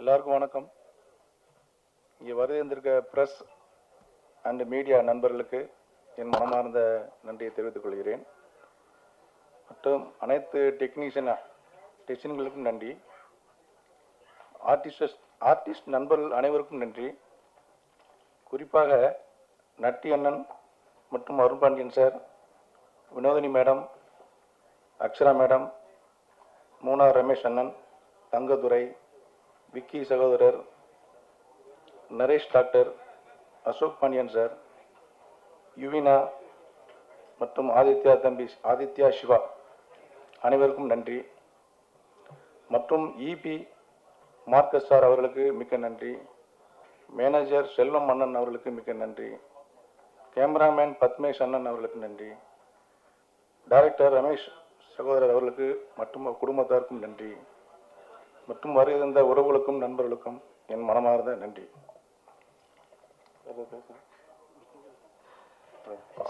எல்லாருக்கும் வணக்கம். இங்கே வருகின்ற பிரஸ் அண்ட் மீடியா நண்பர்களுக்கு என் மனமார்ந்த நன்றியை தெரிவித்துக் கொள்கிறேன். மற்றும் அனைத்து டெக்னீஷியன்களுக்கும் நன்றி. ஆர்டிஸ்ட் நண்பர்கள் அனைவருக்கும் நன்றி. குறிப்பாக நட்டி அண்ணன் மற்றும் Arun Pandian sir, Vinodhini madam, Akshara madam, Munnar Ramesh அண்ணன், தங்கதுரை, விக்கி சகோதரர், நரேஷ் டாக்டர், அசோக் பாண்டியன் சார், யுவினா மற்றும் ஆதித்யா சிவா அனைவருக்கும் நன்றி. மற்றும் இபி மார்க்கஸ் சார் அவர்களுக்கு மிக்க நன்றி. மேனேஜர் செல்வம் அண்ணன் அவர்களுக்கு மிக்க நன்றி. கேமராமேன் பத்மேஷ் அண்ணன் அவர்களுக்கு நன்றி. டைரக்டர் ரமேஷ் சகோதரர் அவர்களுக்கு மற்றும் குடும்பத்தாருக்கும் நன்றி. மற்றும் வருகின்ற உறவுகளுக்கும் நண்பர்களுக்கும் என் மனமார்ந்த நன்றி.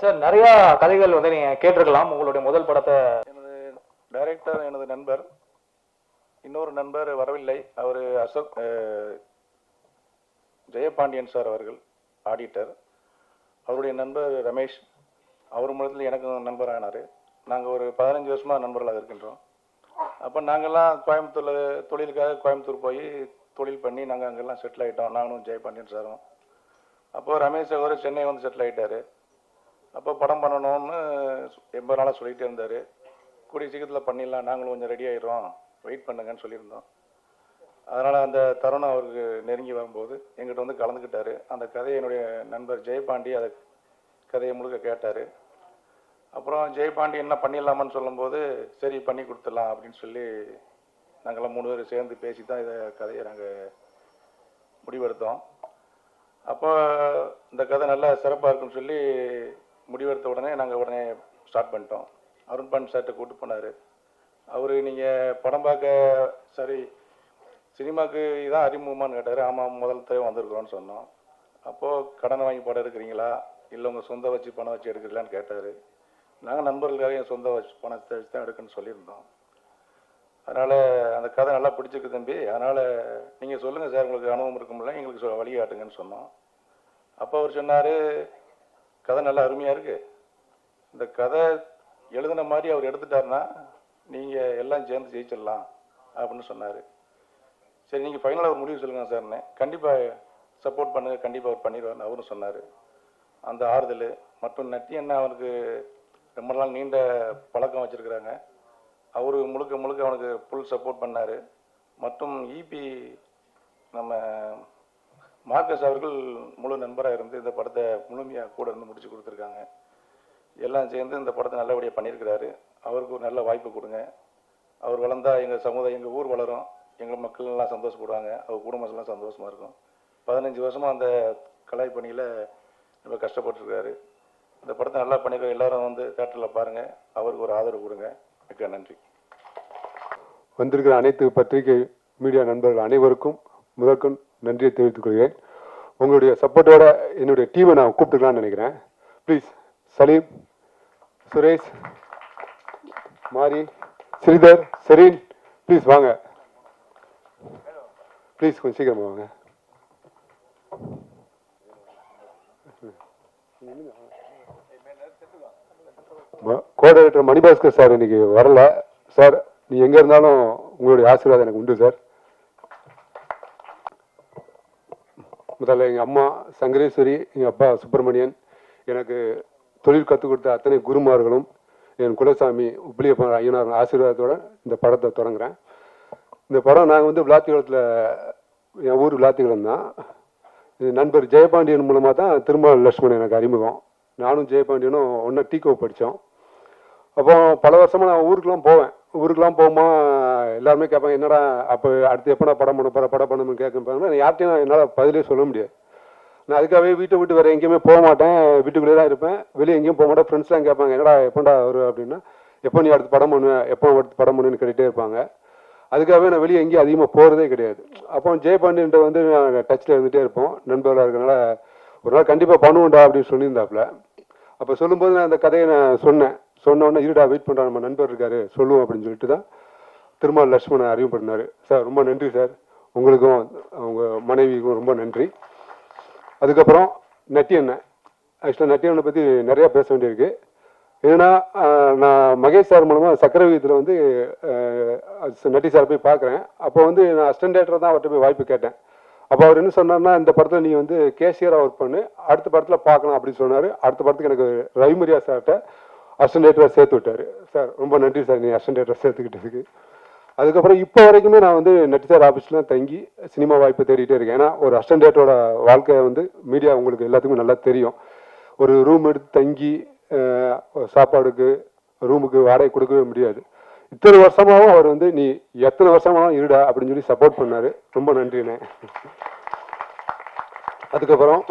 சார், நிறைய கதைகள் வந்து நீங்க கேட்டிருக்கலாம். உங்களுடைய முதல் படத்தை எனது டைரக்டர் எனது நண்பர், இன்னொரு நண்பர் வரவில்லை, அவர் அசோக் ஜெயபாண்டியன் சார் அவர்கள் ஆடிட்டர். அவருடைய நண்பர் ரமேஷ், அவர் மூலத்தில் எனக்கு நண்பர் ஆனார். நாங்கள் ஒரு 15 வருஷமாக நண்பர்களாக இருக்கின்றோம். அப்போ நாங்கள்லாம் கோயம்புத்தூரில் தொழிலுக்காக கோயம்புத்தூர் போய் தொழில் பண்ணி நாங்கள் அங்கெல்லாம் செட்டில் ஆகிட்டோம், நானும் ஜெயபாண்டியன் சாரும். அப்போது ரமேஷ் அவர் சென்னை வந்து செட்டில் ஆகிட்டார். அப்போ படம் பண்ணணும்னு 80 நாளாக சொல்லிகிட்டே இருந்தார். கூடிய சீக்கிரத்தில் பண்ணிடலாம், நாங்களும் கொஞ்சம் ரெடி ஆகிடுறோம், வெயிட் பண்ணுங்கன்னு சொல்லியிருந்தோம். அதனால் அந்த தருணம் அவருக்கு நெருங்கி வரும்போது எங்கிட்ட வந்து கலந்துக்கிட்டார். அந்த கதையை என்னுடைய நண்பர் ஜெயபாண்டி அதை கதையை முழுக்க கேட்டார். அப்புறம் ஜெயபாண்டி என்ன பண்ணிடலாமான்னு சொல்லும்போது சரி பண்ணி கொடுத்துடலாம் அப்படின்னு சொல்லி நாங்கள்லாம் 3 பேர் சேர்ந்து பேசி தான் இதை கதையை நாங்கள் முடிவெடுத்தோம். அப்போ இந்த கதை நல்லா சிறப்பாக இருக்குன்னு சொல்லி முடிவெடுத்த உடனே நாங்கள் உடனே ஸ்டார்ட் பண்ணிட்டோம். அருண் பாண்டியன் சார்கிட்ட கூப்பிட்டு போனார். அவர் நீங்கள் படம் பார்க்க சரி சினிமாவுக்கு இதான் அறிமுகமானு கேட்டார். ஆமாம், முதல் தடவை வந்திருக்கிறோன்னு சொன்னோம். அப்போது கடன் வாங்கி படம் எடுக்கிறீங்களா இல்லை உங்கள் சொந்த வச்சு பணம் வச்சு எடுக்கிறீங்களான்னு கேட்டார். நாங்கள் நண்பர்களுக்காக என் சொந்த வச்சு பணத்தை வச்சு தான் எடுக்குன்னு சொல்லியிருந்தோம். அதனால் அந்த கதை நல்லா பிடிச்சிருக்கு தம்பி, அதனால் நீங்கள் சொல்லுங்கள் சார், உங்களுக்கு அனுபவம் இருக்கும்ல, எங்களுக்கு வழிகாட்டுங்கன்னு சொன்னோம். அப்போ அவர் சொன்னார், கதை நல்லா அருமையாக இருக்குது, இந்த கதை எழுதின மாதிரி அவர் எடுத்துட்டாருன்னா நீங்கள் எல்லாம் சேர்ந்து ஜெயிச்சிடலாம் அப்படின்னு சொன்னார். சரி, நீங்கள் ஃபைனலாக ஒரு முடிவு சொல்லுங்கள் சார்னே. கண்டிப்பாக சப்போர்ட் பண்ணுங்கள், கண்டிப்பாக அவர் பண்ணிடுவார்னு அவரும் சொன்னார். அந்த ஆறுதல் மற்றும் நட்டி அண்ணா அவனுக்கு ரொம்ப நாள் நீண்ட பழக்கம் வச்சுருக்கிறாங்க. அவர் முழுக்க அவனுக்கு ஃபுல் சப்போர்ட் பண்ணார். மற்றும் இபி நம்ம மார்க்கஸ் அவர்கள் முழு நண்பராக இருந்து இந்த படத்தை முழுமையாக கூட இருந்து முடிச்சு கொடுத்துருக்காங்க. எல்லாம் சேர்ந்து இந்த படத்தை நல்லபடியாக பண்ணியிருக்கிறாரு. அவருக்கு ஒரு நல்ல வாய்ப்பு கொடுங்க. அவர் வளர்ந்தால் எங்கள் சமுதாயம், எங்கள் ஊர் வளரும், எங்கள் மக்கள் எல்லாம் சந்தோஷப்படுவாங்க, அவர் குடும்பம்லாம் சந்தோஷமாக இருக்கும். 15 வருஷமாக அந்த கலை பணியில் ரொம்ப கஷ்டப்பட்டுருக்காரு. இந்த படத்தை நல்லா பண்ணியிருக்க எல்லாரும் வந்து தேட்டரில் பாருங்கள், அவருக்கு ஒரு ஆதரவு கொடுங்க. மிக்க நன்றி. வந்திருக்கிற அனைத்து பத்திரிகை மீடியா நண்பர்கள் அனைவருக்கும் முதற்கும் நன்றியை தெரிவித்துக் கொள்கிறேன். உங்களுடைய சப்போர்ட்டோட என்னுடைய டீமை நான் கூப்பிட்டுக்கலாம்னு நினைக்கிறேன். ப்ளீஸ் சலீம், சுரேஷ், மாரி, ஸ்ரீதர், செரீன், ப்ளீஸ் வாங்க. ப்ளீஸ் கொஞ்சம் சீக்கிரமா வாங்க. கோஆர்டினேட்டர் மணிபாஸ்கர் சார் இன்னைக்கு வரல. சார், நீ எங்க இருந்தாலும் உங்களுடைய ஆசீர்வாதம் எனக்கு உண்டு சார். முதல்ல எங்கள் அம்மா சங்கரேஸ்வரி, எங்கள் அப்பா சுப்பிரமணியன், எனக்கு தொழில் கற்றுக் கொடுத்த அத்தனை குருமார்களும், என் குலசாமி உப்பிலியப்ப ஐயனார் ஆசீர்வாதத்தோடு இந்த படத்தை தொடங்குறேன். இந்த படம் நாங்கள் வந்து விளாத்திகுளத்தில், என் ஊர் விளாத்திகுளம் தான். நண்பர் ஜெயபாண்டியன் மூலமாக தான் திருமால் லட்சுமணன் எனக்கு அறிமுகம். நானும் ஜெயபாண்டியனும் ஒன்றா டீகோ படித்தோம். அப்போ பல வருஷமாக நான் ஊருக்கெலாம் போகும்போது எல்லாருமே கேட்பாங்க, என்னடா அப்போ அடுத்து எப்போ நான் படம் பண்ணணும்னு கேட்குறாங்க. யார்கிட்டையும் என்னால் பதிலே சொல்ல முடியாது. நான் அதுக்காகவே வீட்டை விட்டு வேறு எங்கேயுமே போக மாட்டேன், வீட்டுக்குள்ளே தான் இருப்பேன், வெளியே எங்கேயும் போக மாட்டேன். ஃப்ரெண்ட்ஸ்லாம் கேட்பாங்க, என்னடா எப்போண்டா வரும் அப்படின்னா, எப்போ நீ அடுத்து படம் பண்ணுன்னு கேட்டுகிட்டே இருப்பாங்க. அதுக்காகவே நான் வெளியே எங்கேயும் அதிகமாக போகிறதே கிடையாது. அப்போ ஜெயபாண்டியன்ட்ட வந்து நான் டச்சில் இருந்துகிட்டே இருப்போம், நண்பர்களாக இருக்கிறனால. ஒரு நாள் கண்டிப்பாக பண்ணுவோண்டா அப்படின்னு சொல்லியிருந்தாப்புல. அப்போ சொல்லும்போது நான் அந்த கதையை நான் சொன்னோன்னே இருடா வெயிட் பண்ணுறா, நம்ம நண்பர் இருக்காரு சொல்லுவோம் அப்படின்னு சொல்லிட்டு தான் திருமால் லட்சுமணன் அறிவு பண்ணார். சார் ரொம்ப நன்றி சார், உங்களுக்கும் அவங்க மனைவிக்கும் ரொம்ப நன்றி. அதுக்கப்புறம் நட்டி அண்ணன், ஆக்சுவலாக நட்டி அண்ணனை பற்றி நிறையா பேச வேண்டியிருக்கு. ஏன்னா நான் மகேஷ் சார் மூலமாக சக்கர விகிதத்தில் வந்து நட்டி சார் போய் பார்க்குறேன். அப்போ வந்து நான் அசிஸ்டன்ட் டைரக்டர் தான் அவர்கிட்ட போய் வாய்ப்பு கேட்டேன். அப்போ அவர் என்ன சொன்னார்னா, இந்த படத்தில் நீ வந்து கேஷியராக ஒர்க் பண்ணு, அடுத்த படத்தில் பார்க்கலாம் அப்படின்னு சொன்னார். அடுத்த படத்துக்கு எனக்கு ரவிமரியா சார்கிட்ட அசிஸ்டன்ட் டைரக்டராக சேர்த்து விட்டார். சார் ரொம்ப நன்றி சார், நீ அசிஸ்டன்ட் டைரக்டராக சேர்த்துக்கிட்டதுக்கு. அதுக்கப்புறம் இப்போ வரைக்குமே நான் வந்து நட்டி சார் ஆஃபீஸ்லாம் தங்கி சினிமா வாய்ப்பு தேடிட்டே இருக்கேன். ஏன்னா ஒரு அசிஸ்டன்ட் டைரக்டரோட வாழ்க்கை வந்து மீடியா உங்களுக்கு எல்லாத்துக்கும் நல்லா தெரியும். ஒரு ரூம் எடுத்து தங்கி சாப்பாடுக்கு ரூமுக்கு வாடகை கொடுக்கவே முடியாது. இத்தனை வருஷமாகவும் அவர் வந்து நீ எத்தனை வருஷமாகவும் இருடா அப்படின்னு சொல்லி சப்போர்ட் பண்ணார். ரொம்ப நன்றிண்ணே. அதுக்கப்புறம்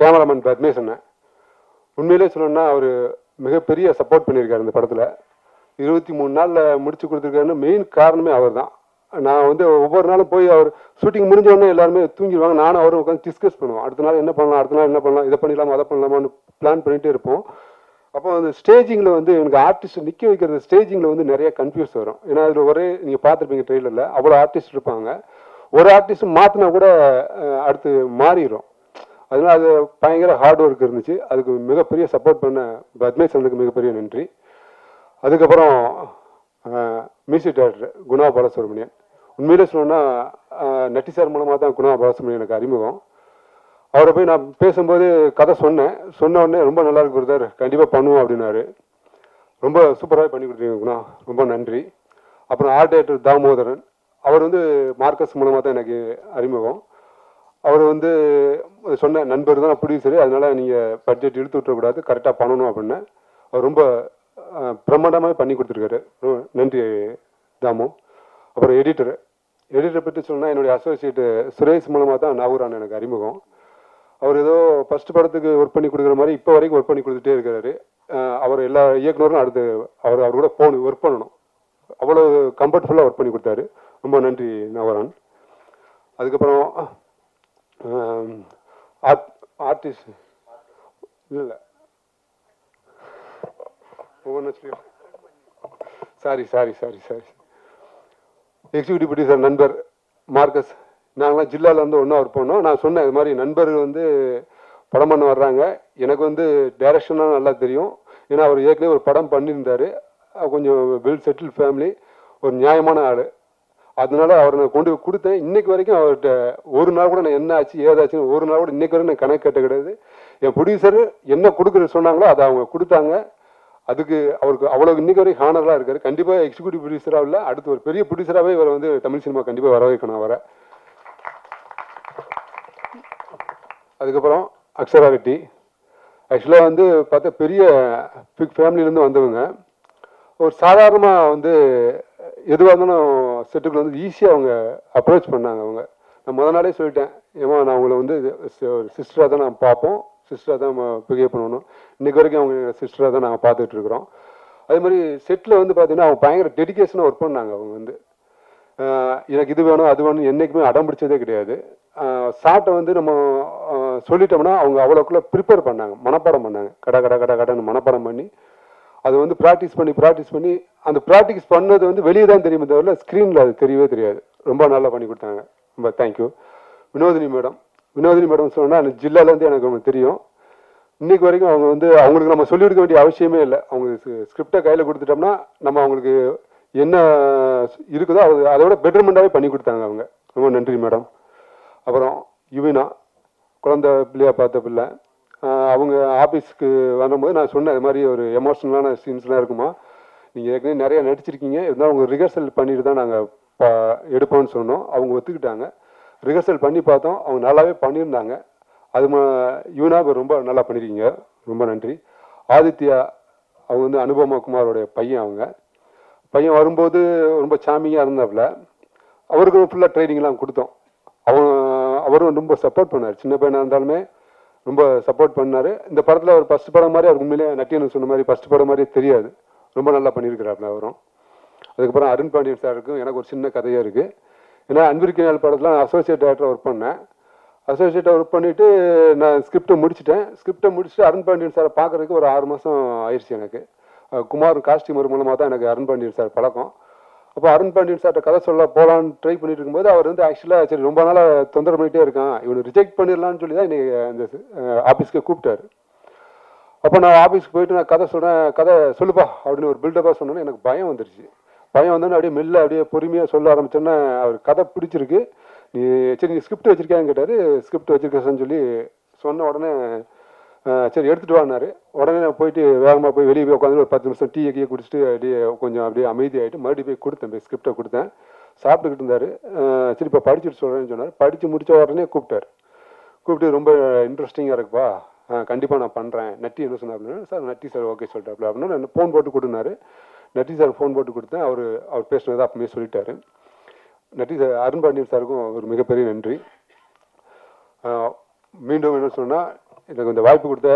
கேமராமேன் பத்மேஷ் அண்ணன், உண்மையிலே சொல்லணும்னா அவர் மிகப்பெரிய சப்போர்ட் பண்ணியிருக்காரு இந்த படத்தில். 23 நாளில் முடிச்சு கொடுத்துருக்காருன்னு மெயின் காரணமே அவர் தான். நான் வந்து ஒவ்வொரு நாளும் போய் அவர் ஷூட்டிங் முடிஞ்ச உடனே எல்லாருமே தூங்கிடுவாங்க. நானும் அவரும் உட்காந்து டிஸ்கஸ் பண்ணுவோம். அடுத்த நாள் என்ன பண்ணலாம், அடுத்த நாள் என்ன பண்ணலாம், இதை பண்ணிடலாமா அதை பண்ணலாமான்னு பிளான் பண்ணிகிட்டே இருப்போம். அப்போ அந்த ஸ்டேஜிங்கில் வந்து எனக்கு ஆர்டிஸ்ட் நிற்க வைக்கிறது ஸ்டேஜிங்கில் வந்து நிறைய கன்ஃபியூஸ் வரும். ஏன்னா அதில் ஒரே நீங்கள் பார்த்துருப்பீங்க ட்ரெயிலரில் அவ்வளோ ஆர்டிஸ்ட் இருப்பாங்க. ஒரு ஆர்டிஸ்ட் மாற்றினா கூட அடுத்து மாறிடும். அதனால அது பயங்கர ஹார்ட் ஒர்க் இருந்துச்சு. அதுக்கு மிகப்பெரிய சப்போர்ட் பண்ண பத்மேஷ் அண்ணனுக்கு மிகப்பெரிய நன்றி. அதுக்கப்புறம் மியூசிக் டைரக்டர் குணா பாலசுப்ரமணியன், உண்மையிலே சொல்லணும்னா நட்டி சார் மூலமாக தான் குணா பாலசுப்ரமணியன் எனக்கு அறிமுகம். அவரை போய் நான் பேசும்போது கதை சொன்ன உடனே ரொம்ப நல்லா இருக்கு பிரதர், கண்டிப்பாக பண்ணுவோம் அப்படின்னாரு. ரொம்ப சூப்பராகவே பண்ணி கொடுத்தீங்க குணா, ரொம்ப நன்றி. அப்புறம் ஆர்ட் டைரக்டர் தாமோதரன், அவர் வந்து மார்க்கஸ் மூலமாக தான் எனக்கு அறிமுகம். அவர் வந்து சொன்ன நண்பர் தான் ப்ரொடியூசரு, அதனால நீங்கள் பட்ஜெட் இழுத்து விட்டுறக்கூடாது, கரெக்டாக பண்ணணும் அப்படின்னு அவர் ரொம்ப பிரம்மாண்டமாக பண்ணி கொடுத்துருக்காரு. நன்றி தாமு. அப்புறம் எடிட்டரை பற்றி சொன்னால் என்னுடைய அசோசியேட்டு சுரேஷ் மூலமாக தான் நாகூரான் எனக்கு அறிமுகம். அவர் ஏதோ ஃபர்ஸ்ட் படத்துக்கு ஒர்க் பண்ணி கொடுக்குற மாதிரி இப்போ வரைக்கும் ஒர்க் பண்ணி கொடுத்துட்டே இருக்கிறாரு. அவர் எல்லா இயக்குனரும் அடுத்து அவர் கூட போகணும், ஒர்க் பண்ணணும், அவ்வளோ கம்ஃபர்டபுல்லாக ஒர்க் பண்ணி கொடுத்தாரு. ரொம்ப நன்றி நாகூரான். அதுக்கப்புறம் ஆர்டிஸ்ட் இல்லை ஒவ்வொன்றும் சாரி எக்ஸிக்யூட்டிவ் ப்ரொடியூசர் நண்பர் மார்க்கஸ், நாங்களாம் ஜில்லாவில் வந்து ஒன்றா ஒர்க் பண்ணோம். நான் சொன்னேன் இது மாதிரி நண்பர்கள் வந்து படம் பண்ண வர்றாங்க, எனக்கு வந்து டைரக்ஷனாக நல்லா தெரியும். ஏன்னா அவர் ஏற்கனவே ஒரு படம் பண்ணியிருந்தார், கொஞ்சம் வெல் செட்டில் ஃபேமிலி, ஒரு நியாயமான ஆள். அதனால அவரை நான் கொண்டு கொடுத்தேன். இன்னைக்கு வரைக்கும் அவர்கிட்ட ஒரு நாள் கூட நான் என்ன ஆச்சு ஏதாச்சுன்னு ஒரு நாள் கூட இன்னைக்கு வரைக்கும் நான் கணக்கு கேட்ட கிடையாது. என் ப்ரொடியூசர் என்ன கொடுக்குறது சொன்னாங்களோ அதை அவங்க கொடுத்தாங்க. அதுக்கு அவருக்கு அவ்வளோ இன்னைக்கு வரைக்கும் ஹானராக இருக்காரு. கண்டிப்பாக எக்ஸிக்யூட்டிவ் ப்ரொடியூசராக இல்லை, அடுத்து ஒரு பெரிய ப்ரொடியூசராகவே இவர் வந்து தமிழ் சினிமா கண்டிப்பாக வர வைக்கணும் அவரை. அதுக்கப்புறம் அக்ஷரா ரெட்டி, ஆக்சுவலாக வந்து பார்த்தா பெரிய பிக் ஃபேமிலியிலேருந்து வந்தவங்க. ஒரு சாதாரணமாக வந்து எதுவாக இருந்தாலும் செட்டுக்குள்ள வந்து ஈஸியாக அவங்க அப்ரோச் பண்ணாங்க. அவங்க நான் முதல் நாளே சொல்லிட்டேன், ஏமா நான் அவங்கள வந்து ஒரு சிஸ்டராக தான் நான் பார்ப்போம், சிஸ்டராக தான் நம்ம பிஹேவ் பண்ணணும். இன்றைக்கு வரைக்கும் அவங்க சிஸ்டராக தான் நாங்கள் பார்த்துட்டு இருக்கிறோம். அதே மாதிரி செட்டில் வந்து பார்த்தீங்கன்னா அவங்க பயங்கர டெடிக்கேஷனாக ஒர்க் பண்ணாங்க. அவங்க வந்து எனக்கு இது வேணும் அது வேணும் என்றைக்குமே அடம் பிடிச்சதே கிடையாது. ஷார்ட்டை வந்து நம்ம சொல்லிட்டோம்னா அவங்க அவ்வளோக்குள்ளே ப்ரிப்பேர் பண்ணாங்க, மனப்பாடம் பண்ணாங்க, கடன்னு மனப்பாடம் பண்ணி அது வந்து ப்ராக்டிஸ் பண்ணி அந்த ப்ராக்டிஸ் பண்ணது வந்து வெளியே தான் தெரியுமே தவிர ஸ்க்ரீனில் அது தெரியவே தெரியாது. ரொம்ப நல்லா பண்ணி கொடுத்தாங்க. ரொம்ப தேங்க்யூ. வினோதினி மேடம் சொன்னால் அந்த ஜில்லாலேருந்து எனக்கு அவங்க தெரியும். இன்னைக்கு வரைக்கும் அவங்க வந்து அவங்களுக்கு நம்ம சொல்லிக் கொடுக்க வேண்டிய அவசியமே இல்லை. அவங்களுக்கு ஸ்கிரிப்டை கையில் கொடுத்துட்டோம்னா நம்ம அவங்களுக்கு என்ன இருக்குதோ அதை விட பெட்டர்மெண்ட்டாகவே பண்ணி கொடுத்தாங்க அவங்க. ரொம்ப நன்றி மேடம். அப்புறம் யுவினா, குழந்தை பிள்ளையா பார்த்த பிள்ளை, அவங்க ஆஃபீஸ்க்கு வரும்போது நான் சொன்னேன், இது மாதிரி ஒரு எமோஷனலான சீன்ஸ்லாம் இருக்குமா, நீங்கள் ஏற்கனவே நிறையா நடிச்சிருக்கீங்க, இருந்தால் அவங்க ரிஹர்சல் பண்ணிட்டு தான் நாங்கள் எடுப்போம்னு சொன்னோம். அவங்க ஒத்துக்கிட்டாங்க. ரிஹர்சல் பண்ணி பார்த்தோம், அவங்க நல்லாவே பண்ணியிருந்தாங்க. அது யுவினா ரொம்ப நல்லா பண்ணியிருக்கீங்க, ரொம்ப நன்றி. ஆதித்யா, அவங்க வந்து அனுபமா குமாரோடைய பையன் வரும்போது ரொம்ப சாமியாக இருந்தாப்புல. அவருக்கும் ஃபுல்லாக ட்ரைனிங்லாம் கொடுத்தோம். அவரும் ரொம்ப சப்போர்ட் பண்ணார். சின்ன பையனாக இருந்தாலுமே ரொம்ப சப்போர்ட் பண்ணார். இந்த படத்தில் அவர் ஃபஸ்ட் படம் மாதிரி அவர் உண்மையிலே நட்டியன்னு சொன்ன மாதிரி ஃபஸ்ட் படம் மாதிரியே தெரியாது, ரொம்ப நல்லா பண்ணியிருக்கிறாப்புல அவரும். அதுக்கப்புறம் அருண் பாண்டியன் சாருக்கும் எனக்கு ஒரு சின்ன கதையாக இருக்குது. ஏன்னா அன்பிற்கினால் படத்தில் நான் அசோசியேட் டைரக்டராக ஒர்க் பண்ணேன். அசோசியேட்டாக ஒர்க் பண்ணிவிட்டு நான் ஸ்கிரிப்டை முடிச்சுட்டு அருண் பாண்டியன் சாரை பார்க்குறதுக்கு ஒரு 6 மாதம் ஆயிடுச்சு எனக்கு. குமார் காஸ்டியூமர் மூலமாக தான் எனக்கு அருண் பாண்டியன் சார் பழக்கம். அப்போ அருண் பாண்டியன் சார்ட்ட கதை சொல்ல போகலான்னு ட்ரை பண்ணிட்டு இருக்கும்போது அவர் வந்து ஆக்சுவலாக சரி ரொம்ப நாளாக தொந்தரவு பண்ணிகிட்டே இருக்கான், இவனை ரிஜெக்ட் பண்ணிடலான்னு சொல்லி தான் இன்னைக்கு அந்த ஆஃபீஸ்க்கு கூப்பிட்டாரு. அப்போ நான் ஆஃபீஸ்க்கு போயிட்டு நான் கதை சொல்கிறேன், கதை சொல்லுப்பா அப்படின்னு ஒரு பில்டப்பாக சொன்னோன்னே எனக்கு பயம் வந்துருச்சு. பயம் வந்தோன்னே அப்படியே மெல்ல அப்படியே பொறுமையாக சொல்ல ஆரம்பிச்சோன்னே அவர் கதை பிடிச்சிருக்கு, நீ சரி நீ ஸ்கிரிப்ட் வச்சிருக்கியான்னு கேட்டார். ஸ்கிரிப்ட் வச்சிருக்கேன்னு சொல்லி சொன்ன உடனே சரி எடுத்துகிட்டு வாங்கினாரு. உடனே நான் போயிட்டு வேகமாக போய் வெளியே போய் உட்காந்து ஒரு 10 நிமிஷம் டீ கீயை குடிச்சிட்டு அப்படியே கொஞ்சம் அப்படியே அமைதியாகிட்டு மறுபடியும் போய் கொடுத்தேன், போய் ஸ்கிரிப்டை கொடுத்தேன். சாப்பிட்டுக்கிட்டு இருந்தார். சரி இப்போ படிச்சுட்டு சொல்கிறேன்னு சொன்னார். படித்து முடித்த உடனே கூப்பிட்டார். கூப்பிட்டு ரொம்ப இன்ட்ரெஸ்டிங்காக இருக்குப்பா, கண்டிப்பாக நான் பண்ணுறேன். நட்டி என்ன சொன்னார் அப்படின்னா, சார் நட்டி சார் ஓகே சொல்லிட்டாப்ல அப்படின்னா நான் ஃபோன் போட்டு கொடுனாரு. நட்டி சார் ஃபோன் போட்டு கொடுத்தேன். அவர் பேசினதை அப்பவே சொல்லிட்டாரு. நட்டி சார் அருண் பாண்டியன் சாருக்கும் ஒரு மிகப்பெரிய நன்றி. மீண்டும் என்ன சொன்னால், எனக்கு இந்த வாய்ப்பு கொடுத்த